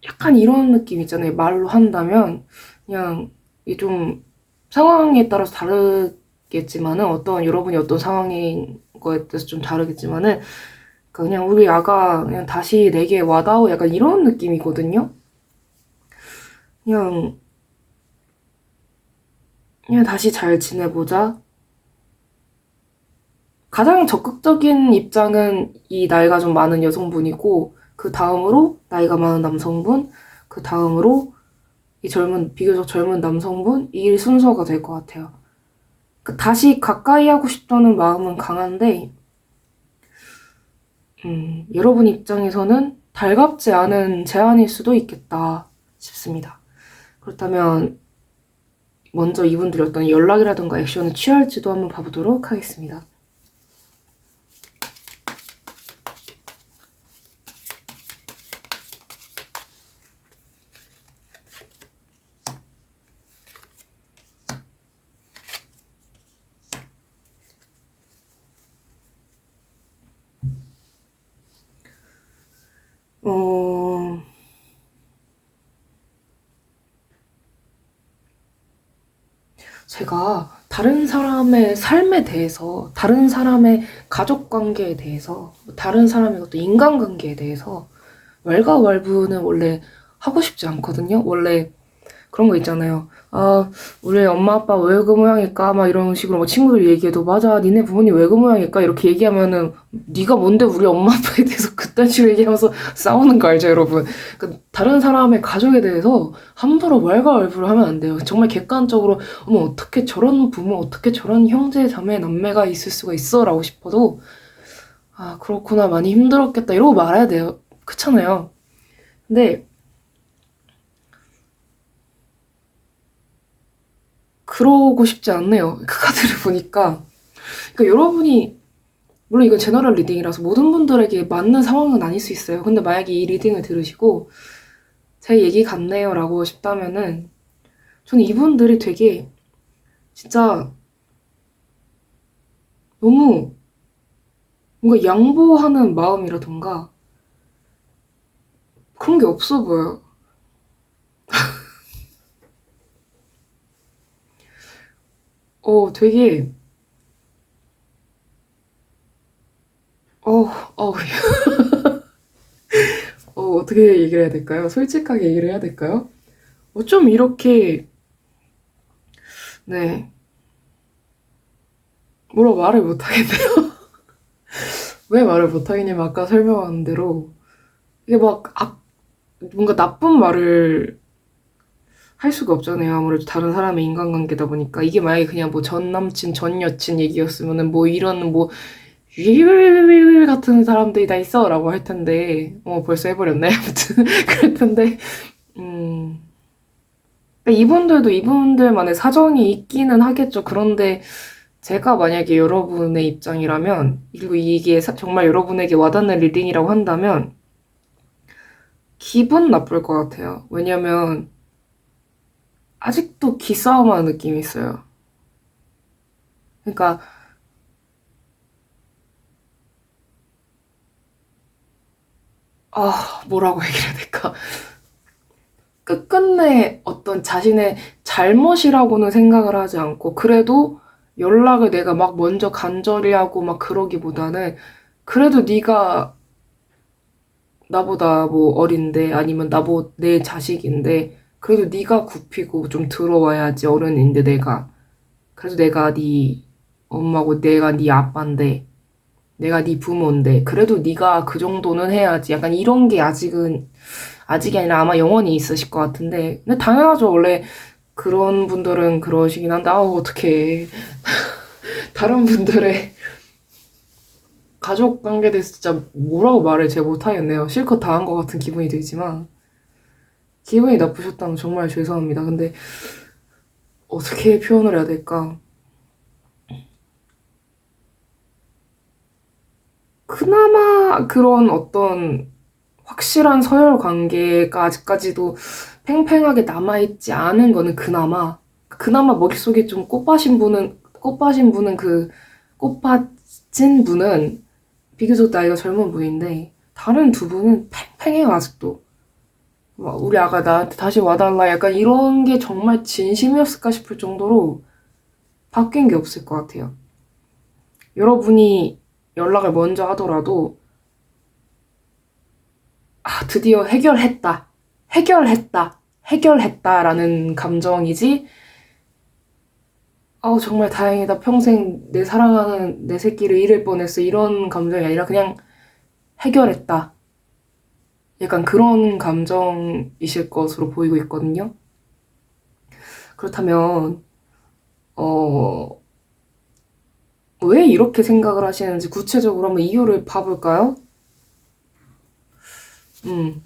약간 이런 느낌 있잖아요. 말로 한다면 그냥 좀 상황에 따라서 다르겠지만은 여러분이 어떤 상황인 거에 따라서 좀 다르겠지만은 그냥 우리 아가 그냥 다시 내게 와다오 약간 이런 느낌이거든요. 그냥 다시 잘 지내보자. 가장 적극적인 입장은 이 나이가 좀 많은 여성분이고 그 다음으로 나이가 많은 남성분, 그 다음으로 비교적 젊은 남성분? 이 순서가 될 것 같아요. 다시 가까이 하고 싶다는 마음은 강한데, 여러분 입장에서는 달갑지 않은 제안일 수도 있겠다 싶습니다. 그렇다면 먼저 이분들이 어떤 연락이라든가 액션을 취할지도 한번 봐보도록 하겠습니다. 제가 다른 사람의 삶에 대해서, 다른 사람의 가족 관계에 대해서, 다른 사람의 어떤 인간관계에 대해서 왈가왈부는 원래 하고 싶지 않거든요. 원래 그런 거 있잖아요. 아, 우리 엄마 아빠 왜 그 모양일까? 막 이런 식으로 막 친구들 얘기해도 맞아, 니네 부모님 왜 그 모양일까? 이렇게 얘기하면은 네가 뭔데 우리 엄마 아빠에 대해서 그딴 식으로 얘기하면서 싸우는 거 알죠, 여러분? 다른 사람의 가족에 대해서 함부로 왈가왈부를 하면 안 돼요. 정말 객관적으로 어머 어떻게 저런 부모, 어떻게 저런 형제, 자매, 남매가 있을 수가 있어라고 싶어도 아 그렇구나 많이 힘들었겠다 이러고 말아야 돼요. 그렇잖아요. 근데 그러고 싶지 않네요. 그 카드를 보니까. 그러니까 여러분이 물론 이건 제너럴 리딩이라서 모든 분들에게 맞는 상황은 아닐 수 있어요. 근데 만약에 이 리딩을 들으시고 제 얘기 같네요 라고 싶다면은 저는 이분들이 되게 진짜 너무 뭔가 양보하는 마음이라던가 그런 게 없어 보여요. 되게 어, 어, 어떻게 얘기를 해야 될까요? 솔직하게 얘기를 해야 될까요? 좀 이렇게 네 뭐라 말을 못하겠네요. 왜 말을 못하겠냐면 아까 설명한 대로 이게 뭔가 나쁜 말을 할 수가 없잖아요. 아무래도 다른 사람의 인간관계다 보니까 이게 만약에 그냥 뭐 전 남친, 전 여친 얘기였으면은 뭐 이런 뭐 같은 사람들이 다 있어라고 할 텐데 벌써 해버렸네. 아무튼 그럴 텐데 그러니까 이분들도 이분들만의 사정이 있기는 하겠죠. 그런데 제가 만약에 여러분의 입장이라면 그리고 이게 정말 여러분에게 와닿는 리딩이라고 한다면 기분 나쁠 것 같아요. 왜냐면 아직도 기싸움하는 느낌이 있어요. 그러니까 뭐라고 얘기해야 될까? 끝끝내 어떤 자신의 잘못이라고는 생각을 하지 않고 그래도 연락을 내가 막 먼저 간절히 하고 막 그러기보다는 그래도 네가 나보다 뭐 어린데 아니면 내 자식인데 그래도 네가 굽히고 좀 들어와야지 어른인데 내가 그래도 내가 네 엄마고 내가 네 아빠인데 내가 네 부모인데 그래도 네가 그 정도는 해야지 약간 이런 게 아직이 아니라 아마 영원히 있으실 것 같은데 근데 당연하죠 원래 그런 분들은 그러시긴 한데 어떡해 다른 분들의 가족 관계에 대해서 진짜 뭐라고 말을 잘 못하겠네요 실컷 당한 것 같은 기분이 들지만 기분이 나쁘셨다면 정말 죄송합니다 근데 어떻게 표현을 해야 될까 그나마 그런 어떤 확실한 서열 관계가 아직까지도 팽팽하게 남아있지 않은 거는 그나마 머릿속에 좀 꽃받친 분은 비교적 나이가 젊은 분인데 다른 두 분은 팽팽해요 아직도 막 우리 아가 나한테 다시 와달라 약간 이런 게 정말 진심이었을까 싶을 정도로 바뀐 게 없을 것 같아요 여러분이 연락을 먼저 하더라도 드디어 해결했다라는 감정이지 정말 다행이다 평생 내 사랑하는 내 새끼를 잃을 뻔했어 이런 감정이 아니라 그냥 해결했다 약간 그런 감정이실 것으로 보이고 있거든요 그렇다면 왜 이렇게 생각을 하시는지 구체적으로 한번 이유를 봐볼까요? 음.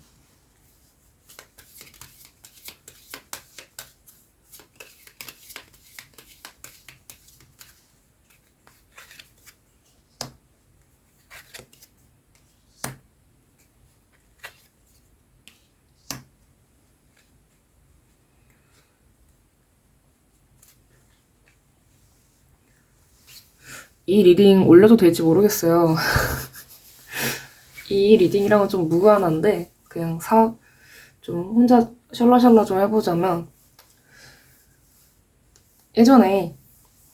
이 리딩 올려도 될지 모르겠어요. 이 리딩이랑은 좀 무관한데 그냥 좀 혼자 샬라샬라 좀 해보자면 예전에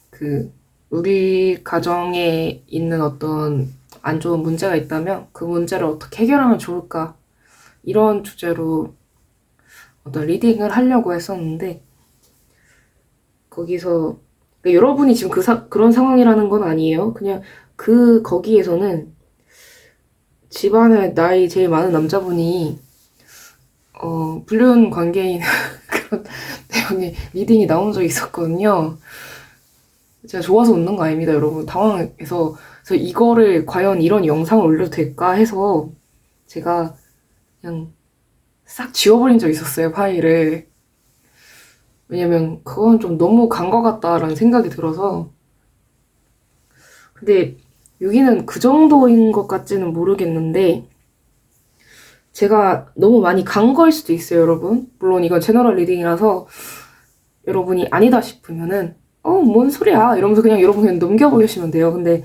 그 우리 가정에 있는 어떤 안 좋은 문제가 있다면 그 문제를 어떻게 해결하면 좋을까 이런 주제로 어떤 리딩을 하려고 했었는데 거기서 그러니까 여러분이 지금 그런 상황이라는 건 아니에요. 그냥 거기에서는 집안에 나이 제일 많은 남자분이 불륜 관계인 그런 내용의 리딩이 나온 적이 있었거든요. 제가 좋아서 웃는 거 아닙니다, 여러분. 당황해서. 그래서 이거를 과연 이런 영상을 올려도 될까 해서 제가 그냥 싹 지워버린 적이 있었어요, 파일을. 왜냐면 그건 좀 너무 간 것 같다라는 생각이 들어서. 근데 여기는 그 정도인 것 같지는 모르겠는데 제가 너무 많이 간 거일 수도 있어요, 여러분. 물론 이건 제너럴 리딩이라서 여러분이 아니다 싶으면은 뭔 소리야 이러면서 그냥 여러분 그냥 넘겨보시면 돼요. 근데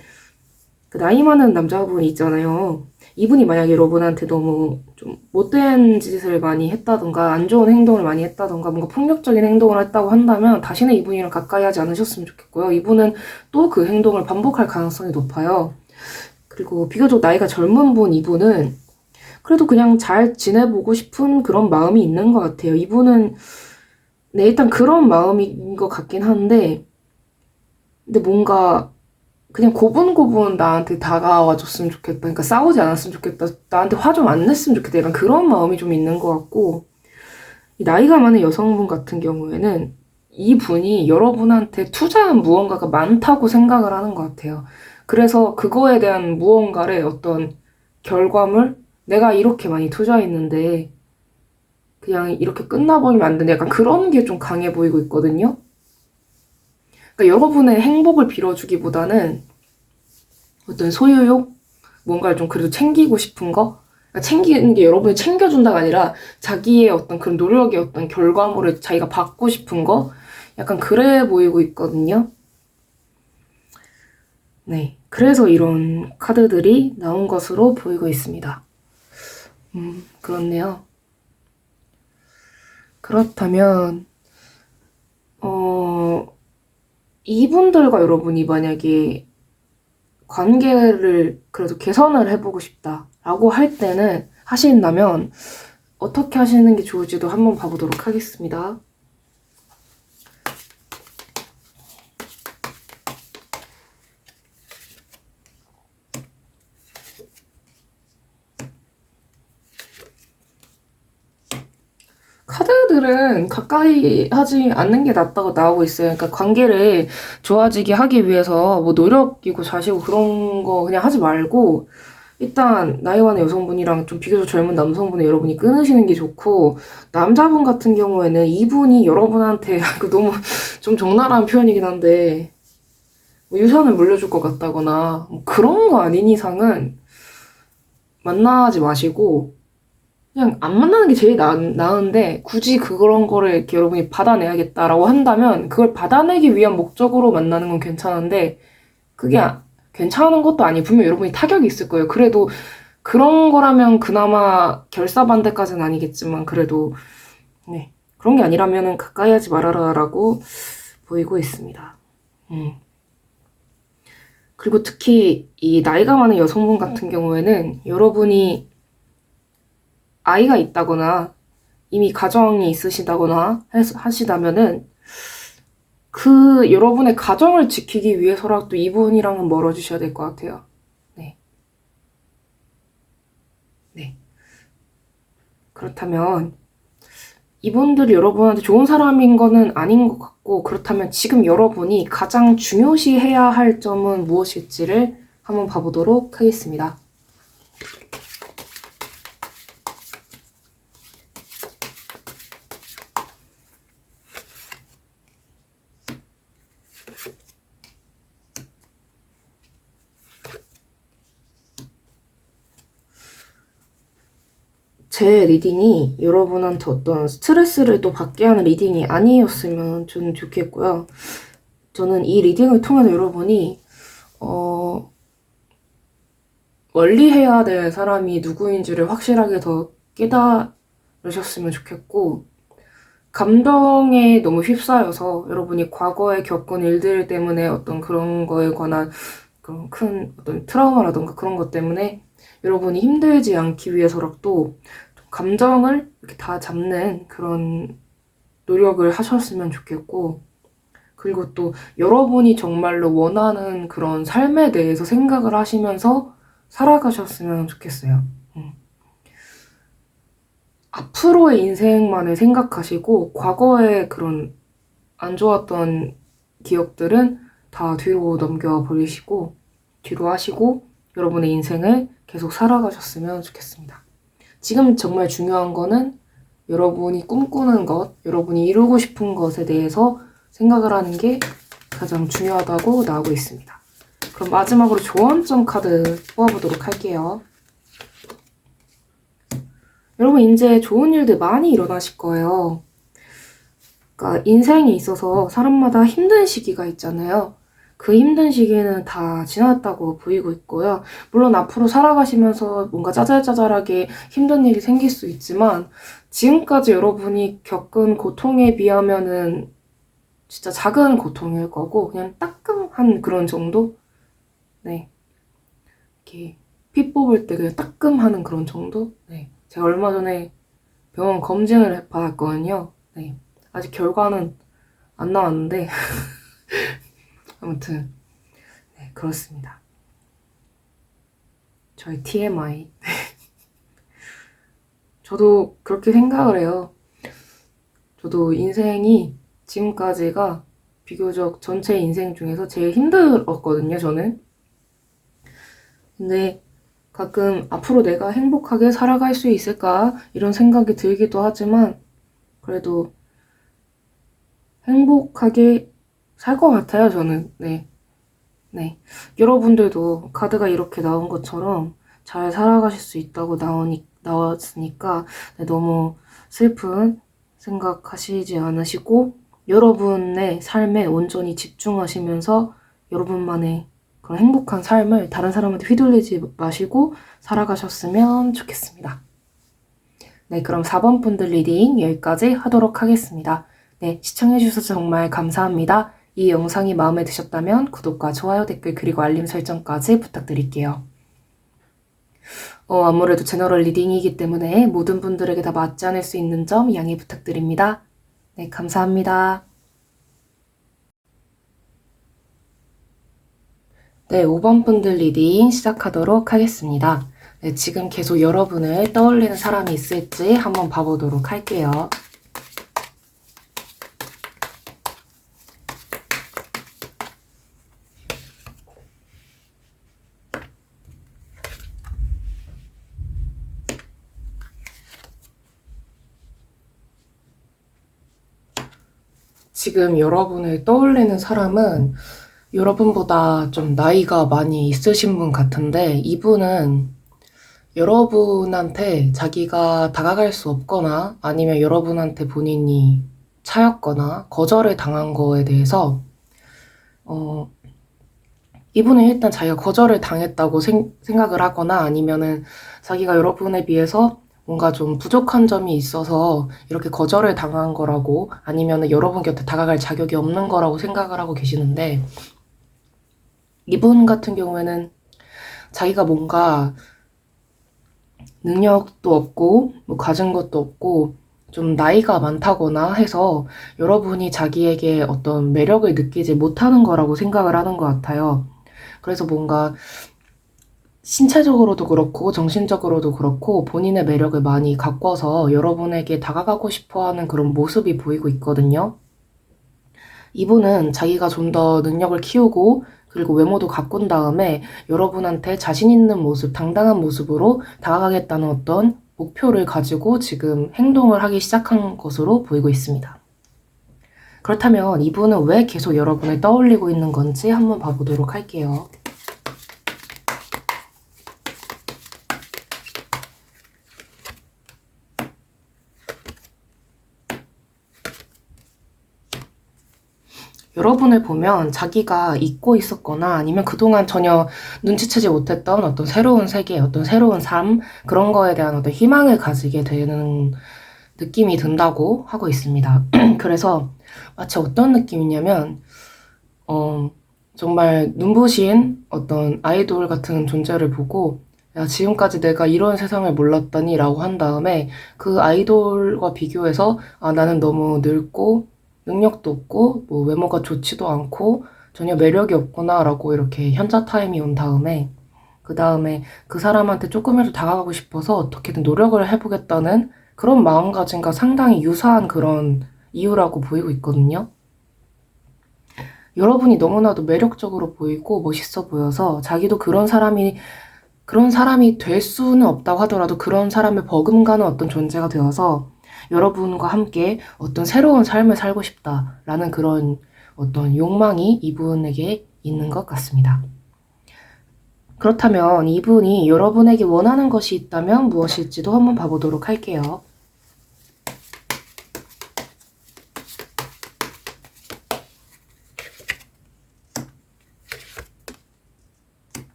그 나이 많은 남자분이 있잖아요. 이분이 만약에 여러분한테 너무 좀 못된 짓을 많이 했다던가 안 좋은 행동을 많이 했다던가 뭔가 폭력적인 행동을 했다고 한다면 다시는 이분이랑 가까이 하지 않으셨으면 좋겠고요. 이분은 또 그 행동을 반복할 가능성이 높아요. 그리고 비교적 나이가 젊은 이분은 그래도 그냥 잘 지내보고 싶은 그런 마음이 있는 것 같아요. 이분은 네, 일단 그런 마음인 것 같긴 한데 근데 뭔가 그냥 고분고분 나한테 다가와 줬으면 좋겠다. 그러니까 싸우지 않았으면 좋겠다. 나한테 화 좀 안 냈으면 좋겠다. 약간 그런 마음이 좀 있는 것 같고 이 나이가 많은 여성분 같은 경우에는 이분이 여러분한테 투자한 무언가가 많다고 생각을 하는 것 같아요. 그래서 그거에 대한 무언가를 어떤 결과물? 내가 이렇게 많이 투자했는데 그냥 이렇게 끝나버리면 안 되는데 약간 그런 게 좀 강해 보이고 있거든요. 그러니까 여러분의 행복을 빌어주기보다는 어떤 소유욕? 뭔가를 좀 그래도 챙기고 싶은 거? 그러니까 챙기는 게 여러분이 챙겨준다가 아니라 자기의 어떤 그런 노력의 어떤 결과물을 자기가 받고 싶은 거? 약간 그래 보이고 있거든요. 네. 그래서 이런 카드들이 나온 것으로 보이고 있습니다. 그렇네요. 그렇다면, 이분들과 여러분이 만약에 관계를 그래도 개선을 해보고 싶다라고 하신다면 어떻게 하시는 게 좋을지도 한번 봐보도록 하겠습니다. 카드들은 가까이 하지 않는 게 낫다고 나오고 있어요. 그러니까 관계를 좋아지게 하기 위해서 뭐 노력이고 자시고 그런 거 그냥 하지 말고 일단 나이 많은 여성분이랑 좀 비교적 젊은 남성분을 여러분이 끊으시는 게 좋고 남자분 같은 경우에는 이분이 여러분한테 너무 좀 적나라한 표현이긴 한데 뭐 유산을 물려줄 것 같다거나 뭐 그런 거 아닌 이상은 만나지 마시고 그냥 안 만나는 게 제일 나은데 굳이 그런 거를 이렇게 여러분이 받아내야겠다라고 한다면 그걸 받아내기 위한 목적으로 만나는 건 괜찮은데 그게 괜찮은 것도 아니고 분명 여러분이 타격이 있을 거예요. 그래도 그런 거라면 그나마 결사반대까지는 아니겠지만 그래도 네 그런 게 아니라면 가까이 하지 말아라라고 보이고 있습니다. 그리고 특히 이 나이가 많은 여성분 같은 경우에는 여러분이 아이가 있다거나 이미 가정이 있으시다거나 하시다면은 그 여러분의 가정을 지키기 위해서라도 이분이랑은 멀어지셔야 될 것 같아요. 네. 네. 그렇다면 이분들이 여러분한테 좋은 사람인 거는 아닌 것 같고, 그렇다면 지금 여러분이 가장 중요시해야 할 점은 무엇일지를 한번 봐보도록 하겠습니다. 제 리딩이 여러분한테 어떤 스트레스를 또 받게 하는 리딩이 아니었으면 좀 좋겠고요. 저는 이 리딩을 통해서 여러분이 원리해야 될 사람이 누구인지를 확실하게 더 깨달으셨으면 좋겠고, 감정에 너무 휩싸여서 여러분이 과거에 겪은 일들 때문에 어떤 그런 거에 관한 그런 큰 어떤 트라우마라던가 그런 것 때문에 여러분이 힘들지 않기 위해서라도 감정을 이렇게 다 잡는 그런 노력을 하셨으면 좋겠고, 그리고 또 여러분이 정말로 원하는 그런 삶에 대해서 생각을 하시면서 살아가셨으면 좋겠어요. 앞으로의 인생만을 생각하시고 과거의 그런 안 좋았던 기억들은 다 뒤로 넘겨버리시고 뒤로 하시고 여러분의 인생을 계속 살아가셨으면 좋겠습니다. 지금 정말 중요한 거는 여러분이 꿈꾸는 것, 여러분이 이루고 싶은 것에 대해서 생각을 하는 게 가장 중요하다고 나오고 있습니다. 그럼 마지막으로 조언점 카드 뽑아보도록 할게요. 여러분 이제 좋은 일들 많이 일어나실 거예요. 그러니까 인생에 있어서 사람마다 힘든 시기가 있잖아요. 그 힘든 시기는 다 지났다고 보이고 있고요. 물론 앞으로 살아가시면서 뭔가 짜잘짜잘하게 힘든 일이 생길 수 있지만 지금까지 여러분이 겪은 고통에 비하면은 진짜 작은 고통일 거고 그냥 따끔한 그런 정도? 네. 이렇게 피 뽑을 때 그냥 따끔하는 그런 정도? 네. 제가 얼마 전에 병원 검진을 받았거든요. 네. 아직 결과는 안 나왔는데 아무튼 네, 그렇습니다. 저의 TMI. 저도 그렇게 생각을 해요. 저도 인생이 지금까지가 비교적 전체 인생 중에서 제일 힘들었거든요, 저는. 근데 가끔 앞으로 내가 행복하게 살아갈 수 있을까? 이런 생각이 들기도 하지만 그래도 행복하게 살 것 같아요, 저는. 네. 네. 여러분들도 카드가 이렇게 나온 것처럼 잘 살아가실 수 있다고 나왔으니까 네, 너무 슬픈 생각하시지 않으시고 여러분의 삶에 온전히 집중하시면서 여러분만의 그런 행복한 삶을 다른 사람한테 휘둘리지 마시고 살아가셨으면 좋겠습니다. 네, 그럼 4번 분들 리딩 여기까지 하도록 하겠습니다. 네, 시청해주셔서 정말 감사합니다. 이 영상이 마음에 드셨다면 구독과 좋아요, 댓글, 그리고 알림 설정까지 부탁드릴게요. 아무래도 제너럴 리딩이기 때문에 모든 분들에게 다 맞지 않을 수 있는 점 양해 부탁드립니다. 네, 감사합니다. 네, 5번 분들 리딩 시작하도록 하겠습니다. 네, 지금 계속 여러분을 떠올리는 사람이 있을지 한번 봐보도록 할게요. 지금 여러분을 떠올리는 사람은 여러분보다 좀 나이가 많이 있으신 분 같은데 이분은 여러분한테 자기가 다가갈 수 없거나 아니면 여러분한테 본인이 차였거나 거절을 당한 거에 대해서 이분은 일단 자기가 거절을 당했다고 생각을 하거나 아니면은 자기가 여러분에 비해서 뭔가 좀 부족한 점이 있어서 이렇게 거절을 당한 거라고 아니면은 여러분 곁에 다가갈 자격이 없는 거라고 생각을 하고 계시는데 이분 같은 경우에는 자기가 뭔가 능력도 없고 뭐 가진 것도 없고 좀 나이가 많다거나 해서 여러분이 자기에게 어떤 매력을 느끼지 못하는 거라고 생각을 하는 것 같아요. 그래서 뭔가 신체적으로도 그렇고 정신적으로도 그렇고 본인의 매력을 많이 가꿔서 여러분에게 다가가고 싶어 하는 그런 모습이 보이고 있거든요. 이분은 자기가 좀 더 능력을 키우고 그리고 외모도 가꾼 다음에 여러분한테 자신 있는 모습, 당당한 모습으로 다가가겠다는 어떤 목표를 가지고 지금 행동을 하기 시작한 것으로 보이고 있습니다. 그렇다면 이분은 왜 계속 여러분을 떠올리고 있는 건지 한번 봐보도록 할게요. 여러분을 보면 자기가 잊고 있었거나 아니면 그동안 전혀 눈치채지 못했던 어떤 새로운 세계, 어떤 새로운 삶, 그런 거에 대한 어떤 희망을 가지게 되는 느낌이 든다고 하고 있습니다. 그래서 마치 어떤 느낌이냐면, 정말 눈부신 어떤 아이돌 같은 존재를 보고, 야, 지금까지 내가 이런 세상을 몰랐다니 라고 한 다음에 그 아이돌과 비교해서, 아, 나는 너무 늙고, 능력도 없고, 뭐 외모가 좋지도 않고, 전혀 매력이 없구나 라고 이렇게 현자 타임이 온 다음에, 그 다음에 그 사람한테 조금이라도 다가가고 싶어서 어떻게든 노력을 해보겠다는 그런 마음가짐과 상당히 유사한 그런 이유라고 보이고 있거든요. 여러분이 너무나도 매력적으로 보이고 멋있어 보여서 자기도 그런 사람이 될 수는 없다고 하더라도 그런 사람을 버금가는 어떤 존재가 되어서 여러분과 함께 어떤 새로운 삶을 살고 싶다라는 그런 어떤 욕망이 이분에게 있는 것 같습니다. 그렇다면 이분이 여러분에게 원하는 것이 있다면 무엇일지도 한번 봐보도록 할게요.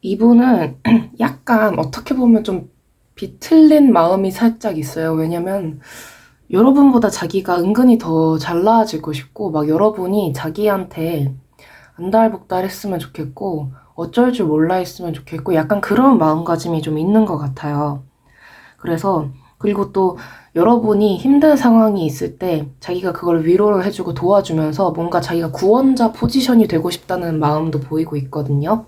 이분은 약간 어떻게 보면 좀 비틀린 마음이 살짝 있어요. 왜냐면 여러분보다 자기가 은근히 더 잘 나아지고 싶고 막 여러분이 자기한테 안달복달 했으면 좋겠고 어쩔 줄 몰라 했으면 좋겠고 약간 그런 마음가짐이 좀 있는 것 같아요. 그래서 그리고 또 여러분이 힘든 상황이 있을 때 자기가 그걸 위로를 해주고 도와주면서 뭔가 자기가 구원자 포지션이 되고 싶다는 마음도 보이고 있거든요.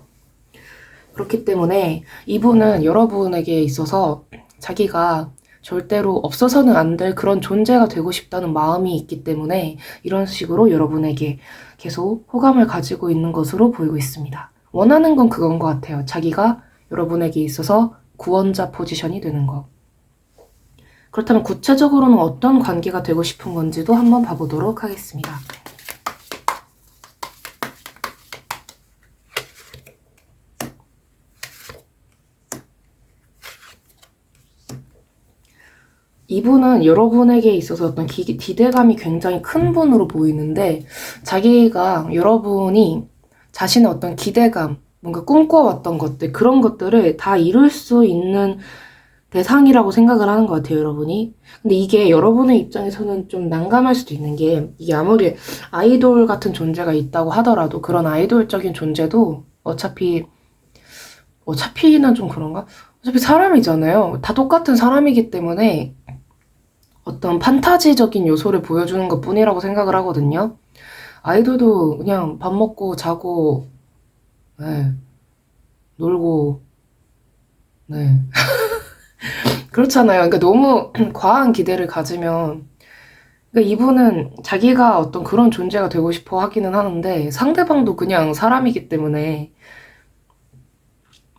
그렇기 때문에 이분은 여러분에게 있어서 자기가 절대로 없어서는 안 될 그런 존재가 되고 싶다는 마음이 있기 때문에 이런 식으로 여러분에게 계속 호감을 가지고 있는 것으로 보이고 있습니다. 원하는 건 그건 것 같아요. 자기가 여러분에게 있어서 구원자 포지션이 되는 거. 그렇다면 구체적으로는 어떤 관계가 되고 싶은 건지도 한번 봐보도록 하겠습니다. 이분은 여러분에게 있어서 어떤 기대감이 굉장히 큰 분으로 보이는데 자기가 여러분이 자신의 어떤 기대감, 뭔가 꿈꿔왔던 것들, 그런 것들을 다 이룰 수 있는 대상이라고 생각을 하는 것 같아요, 여러분이. 근데 이게 여러분의 입장에서는 좀 난감할 수도 있는 게 이게 아무리 아이돌 같은 존재가 있다고 하더라도 그런 아이돌적인 존재도 어차피는 좀 그런가? 어차피 사람이잖아요. 다 똑같은 사람이기 때문에 어떤 판타지적인 요소를 보여주는 것 뿐이라고 생각을 하거든요. 아이돌도 그냥 밥 먹고 자고, 네, 놀고, 네. 그렇잖아요. 그러니까 너무 과한 기대를 가지면, 그러니까 이분은 자기가 어떤 그런 존재가 되고 싶어 하기는 하는데 상대방도 그냥 사람이기 때문에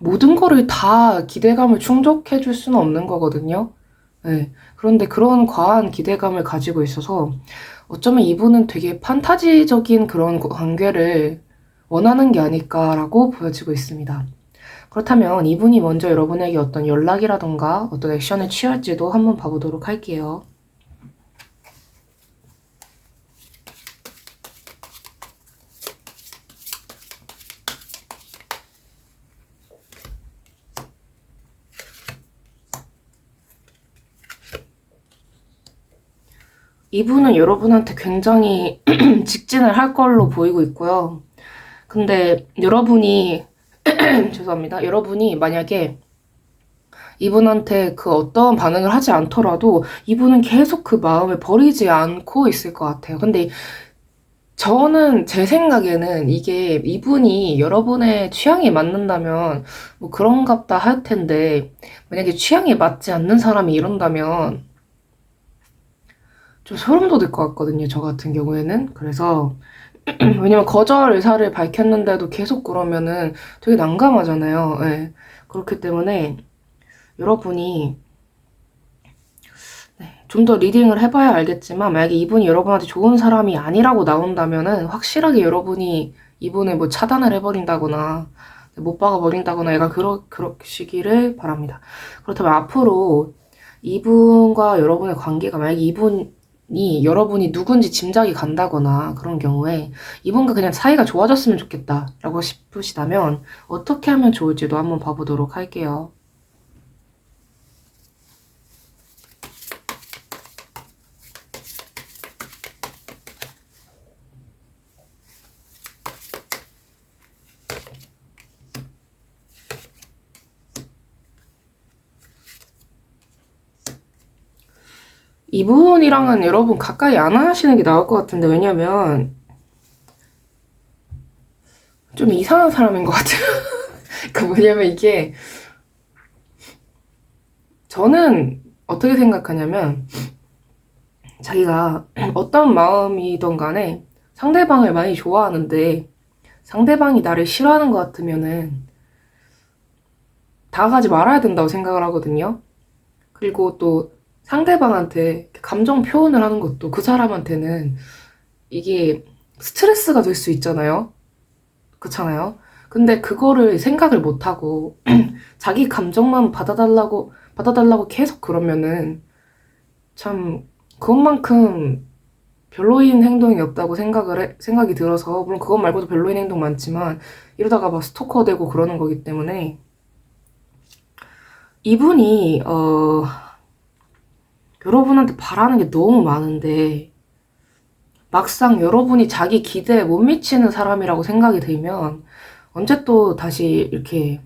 모든 거를 다 기대감을 충족해 줄 수는 없는 거거든요. 네. 그런데 그런 과한 기대감을 가지고 있어서 어쩌면 이분은 되게 판타지적인 그런 관계를 원하는 게 아닐까라고 보여지고 있습니다. 그렇다면 이분이 먼저 여러분에게 어떤 연락이라던가 어떤 액션을 취할지도 한번 봐보도록 할게요. 이분은 여러분한테 굉장히 직진을 할 걸로 보이고 있고요. 근데 여러분이 죄송합니다. 여러분이 만약에 이분한테 그 어떤 반응을 하지 않더라도 이분은 계속 그 마음을 버리지 않고 있을 것 같아요. 근데 저는 제 생각에는 이게 이분이 여러분의 취향에 맞는다면 뭐 그런갑다 할 텐데 만약에 취향에 맞지 않는 사람이 이런다면 좀 소름 돋을 것 같거든요. 저 같은 경우에는. 그래서 왜냐면 거절 의사를 밝혔는데도 계속 그러면은 되게 난감하잖아요. 예. 그렇기 때문에 여러분이 좀 더 리딩을 해봐야 알겠지만 만약에 이분이 여러분한테 좋은 사람이 아니라고 나온다면은 확실하게 여러분이 이분을 뭐 차단을 해버린다거나 못 박아버린다거나 약간 그러시기를 바랍니다. 그렇다면 앞으로 이분과 여러분의 관계가 만약에 이분이 여러분이 누군지 짐작이 간다거나 그런 경우에 이분과 그냥 사이가 좋아졌으면 좋겠다라고 싶으시다면 어떻게 하면 좋을지도 한번 봐보도록 할게요. 이분이랑은 여러분 가까이 안 하시는 게 나을 것 같은데 왜냐면 좀 이상한 사람인 것 같아요. 그 뭐냐면 이게 저는 어떻게 생각하냐면 자기가 어떤 마음이든 간에 상대방을 많이 좋아하는데 상대방이 나를 싫어하는 것 같으면은 다가가지 말아야 된다고 생각을 하거든요. 그리고 또 상대방한테 감정 표현을 하는 것도 그 사람한테는 이게 스트레스가 될 수 있잖아요. 그렇잖아요. 근데 그거를 생각을 못하고 자기 감정만 받아달라고 계속 그러면은 참 그것만큼 별로인 행동이 없다고 생각이 들어서 물론 그것 말고도 별로인 행동 많지만 이러다가 막 스토커 되고 그러는 거기 때문에 이분이 여러분한테 바라는 게 너무 많은데 막상 여러분이 자기 기대에 못 미치는 사람이라고 생각이 들면 언제 또 다시 이렇게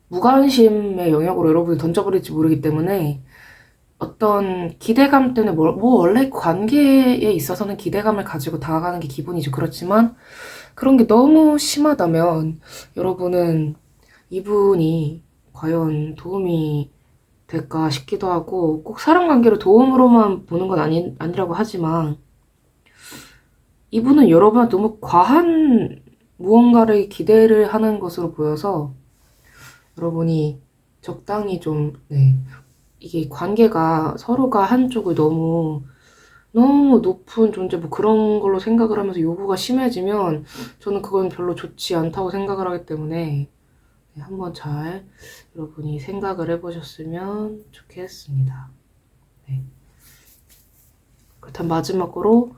무관심의 영역으로 여러분이 던져버릴지 모르기 때문에 어떤 기대감 때문에 뭐 원래 관계에 있어서는 기대감을 가지고 다가가는 게 기본이죠. 그렇지만 그런 게 너무 심하다면 여러분은 이분이 과연 도움이 될까 싶기도 하고 꼭 사람 관계를 도움으로만 보는 건 아니라고 하지만 이분은 여러분한테 너무 과한 무언가를 기대를 하는 것으로 보여서 여러분이 적당히 좀, 네. 이게 관계가 서로가 한쪽을 너무 높은 존재 뭐 그런 걸로 생각을 하면서 요구가 심해지면 저는 그건 별로 좋지 않다고 생각을 하기 때문에 네, 한번 잘 여러분이 생각을 해보셨으면 좋겠습니다. 네. 그렇다면 마지막으로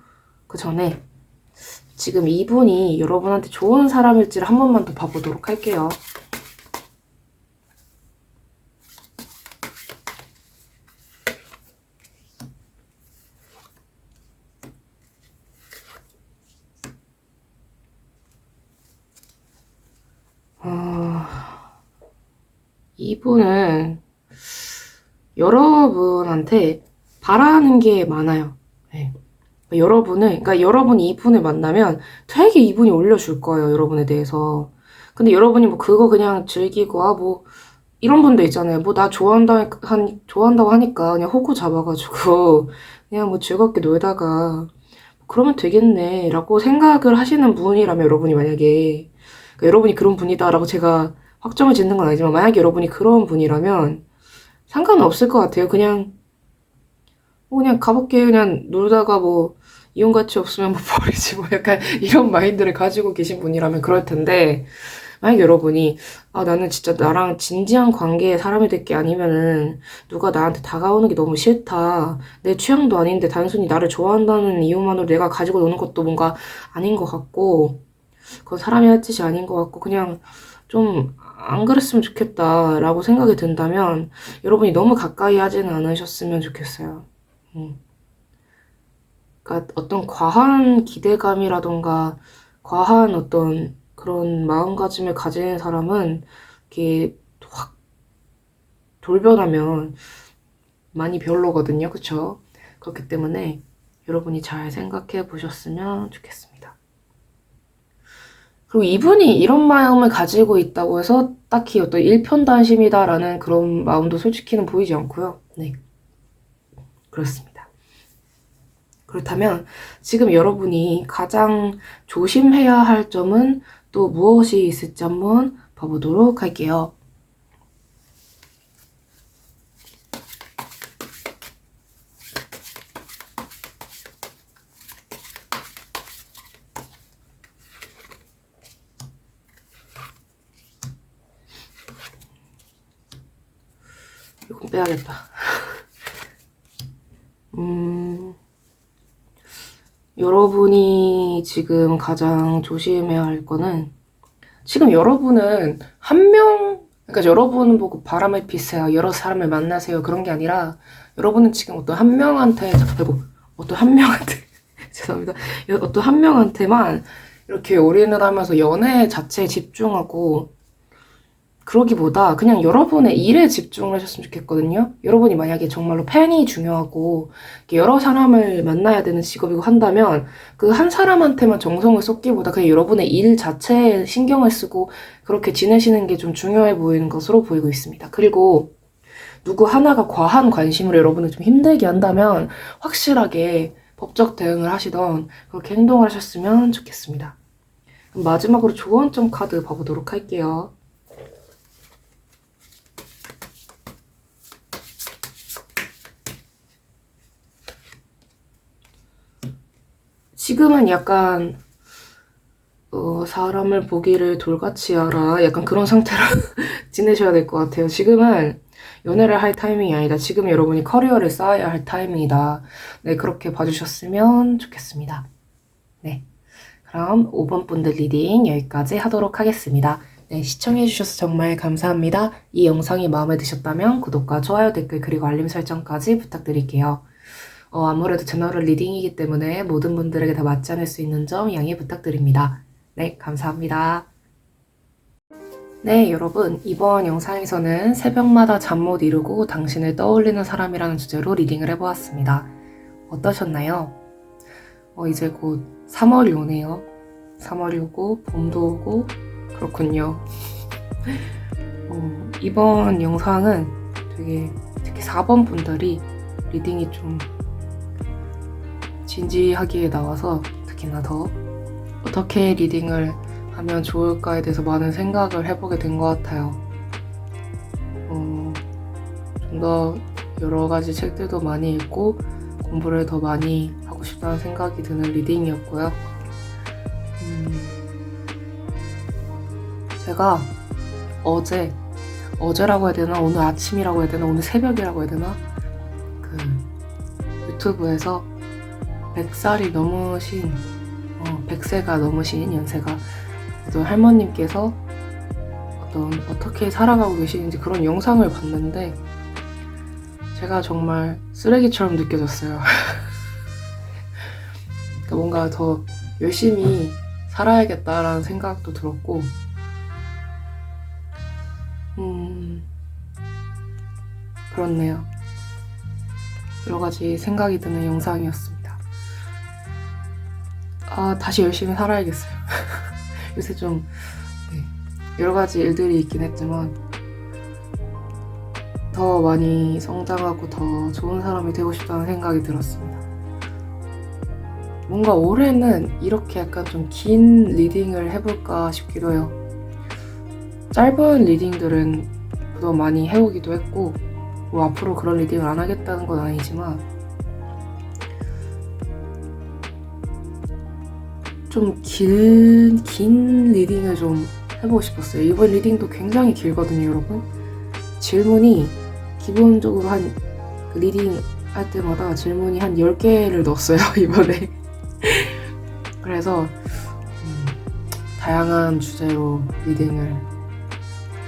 그 전에 지금 이분이 여러분한테 좋은 사람일지를 한 번만 더 봐보도록 할게요. 이분은 여러분한테 바라는 게 많아요. 네. 그러니까 여러분이 이분을 만나면 되게 이분이 올려줄 거예요, 여러분에 대해서. 근데 여러분이 뭐 그거 그냥 즐기고, 뭐, 이런 분도 있잖아요. 뭐 나 좋아한다고 하니까 그냥 호구 잡아가지고, 그냥 뭐 즐겁게 놀다가, 그러면 되겠네, 라고 생각을 하시는 분이라면 여러분이 만약에, 그러니까 여러분이 그런 분이다라고 제가 확정을 짓는 건 아니지만, 만약에 여러분이 그런 분이라면 상관은 없을 것 같아요. 그냥 가볍게 그냥 놀다가 뭐 이용 가치 없으면 뭐 버리지 뭐 약간 이런 마인드를 가지고 계신 분이라면 그럴 텐데 만약 여러분이 나는 진짜 나랑 진지한 관계의 사람이 될 게 아니면은 누가 나한테 다가오는 게 너무 싫다. 내 취향도 아닌데 단순히 나를 좋아한다는 이유만으로 내가 가지고 노는 것도 뭔가 아닌 것 같고 그건 사람이 할 짓이 아닌 것 같고 그냥 좀 안 그랬으면 좋겠다라고 생각이 든다면 여러분이 너무 가까이 하지는 않으셨으면 좋겠어요. 그러니까 어떤 과한 기대감이라던가 과한 어떤 그런 마음가짐을 가지는 사람은 이렇게 확 돌변하면 많이 별로거든요. 그쵸? 그렇기 때문에 여러분이 잘 생각해 보셨으면 좋겠습니다. 그리고 이분이 이런 마음을 가지고 있다고 해서 딱히 어떤 일편단심이다라는 그런 마음도 솔직히는 보이지 않고요. 네. 그렇습니다. 그렇다면 지금 여러분이 가장 조심해야 할 점은 또 무엇이 있을지 한번 봐보도록 할게요. 이거 빼야겠다. 여러분이 지금 가장 조심해야 할 거는 지금 여러분은 그러니까 여러분은 보고 바람을 피세요. 여러 사람을 만나세요. 그런 게 아니라 여러분은 지금 어떤 한 명한테 어떤 한 명한테 죄송합니다. 어떤 한 명한테만 이렇게 올인을 하면서 연애 자체에 집중하고 그러기보다 그냥 여러분의 일에 집중을 하셨으면 좋겠거든요. 여러분이 만약에 정말로 팬이 중요하고 여러 사람을 만나야 되는 직업이고 한다면 그 한 사람한테만 정성을 쏟기보다 그냥 여러분의 일 자체에 신경을 쓰고 그렇게 지내시는 게 좀 중요해 보이는 것으로 보이고 있습니다. 그리고 누구 하나가 과한 관심으로 여러분을 좀 힘들게 한다면 확실하게 법적 대응을 하시던 그렇게 행동을 하셨으면 좋겠습니다. 그럼 마지막으로 조언점 카드 봐보도록 할게요. 지금은 약간 사람을 보기를 돌같이 알아 약간 그런 상태로 지내셔야 될 것 같아요. 지금은 연애를 할 타이밍이 아니다. 지금 여러분이 커리어를 쌓아야 할 타이밍이다. 네, 그렇게 봐주셨으면 좋겠습니다. 네, 그럼 5번 분들 리딩 여기까지 하도록 하겠습니다. 네, 시청해주셔서 정말 감사합니다. 이 영상이 마음에 드셨다면 구독과 좋아요, 댓글, 그리고 알림 설정까지 부탁드릴게요. 아무래도 제너럴 리딩이기 때문에 모든 분들에게 다 맞지 않을 수 있는 점 양해 부탁드립니다. 네, 감사합니다. 네, 여러분, 이번 영상에서는 새벽마다 잠 못 이루고 당신을 떠올리는 사람이라는 주제로 리딩을 해보았습니다. 어떠셨나요? 이제 곧 3월이 오네요. 3월이 오고 봄도 오고 그렇군요. 이번 영상은 되게 특히 4번 분들이 리딩이 좀 진지하게 나와서 특히나 더 어떻게 리딩을 하면 좋을까에 대해서 많은 생각을 해보게 된 것 같아요. 좀 더 여러 가지 책들도 많이 읽고 공부를 더 많이 하고 싶다는 생각이 드는 리딩이었고요. 제가 어제라고 해야 되나, 오늘 아침이라고 해야 되나, 오늘 새벽이라고 해야 되나, 그 유튜브에서 100살이 넘으신 100세가 넘으신 연세가 어떤 할머님께서 어떻게 살아가고 계시는지 그런 영상을 봤는데 제가 정말 쓰레기처럼 느껴졌어요. 그러니까 뭔가 더 열심히 살아야겠다라는 생각도 들었고 그렇네요. 여러 가지 생각이 드는 영상이었습니다. 다시 열심히 살아야겠어요. 요새 좀 여러 가지 일들이 있긴 했지만 더 많이 성장하고 더 좋은 사람이 되고 싶다는 생각이 들었습니다. 뭔가 올해는 이렇게 약간 좀 긴 리딩을 해볼까 싶기도 해요. 짧은 리딩들은 더 많이 해오기도 했고 뭐 앞으로 그런 리딩을 안 하겠다는 건 아니지만 좀 긴 리딩을 좀 해보고 싶었어요. 이번 리딩도 굉장히 길거든요, 여러분. 질문이 기본적으로 그 리딩 할 때마다 질문이 한 10개를 넣었어요, 이번에. 그래서 다양한 주제로 리딩을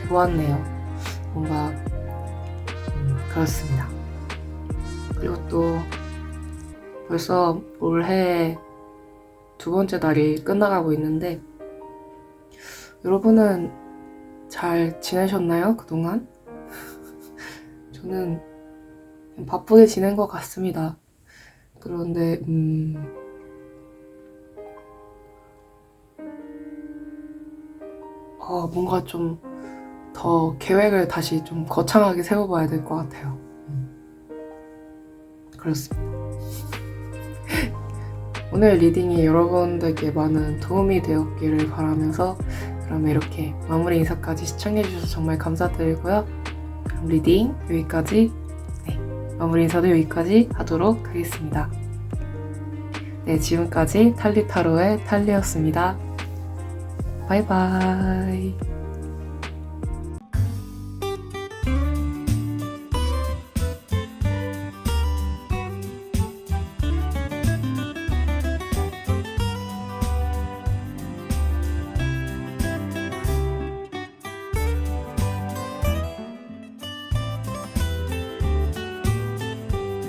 해보았네요. 뭔가 그렇습니다. 그리고 또 벌써 올해 2번째 달이 끝나가고 있는데 여러분은 잘 지내셨나요? 그동안? 저는 그냥 바쁘게 지낸 것 같습니다. 그런데 뭔가 좀 더 계획을 다시 좀 거창하게 세워봐야 될 것 같아요. 그렇습니다. 오늘 리딩이 여러분들께 많은 도움이 되었기를 바라면서 그러면 이렇게 마무리 인사까지 시청해주셔서 정말 감사드리고요. 그럼 리딩 여기까지, 마무리 인사도 여기까지 하도록 하겠습니다. 네, 지금까지 탈리타로의 탈리였습니다. 바이바이.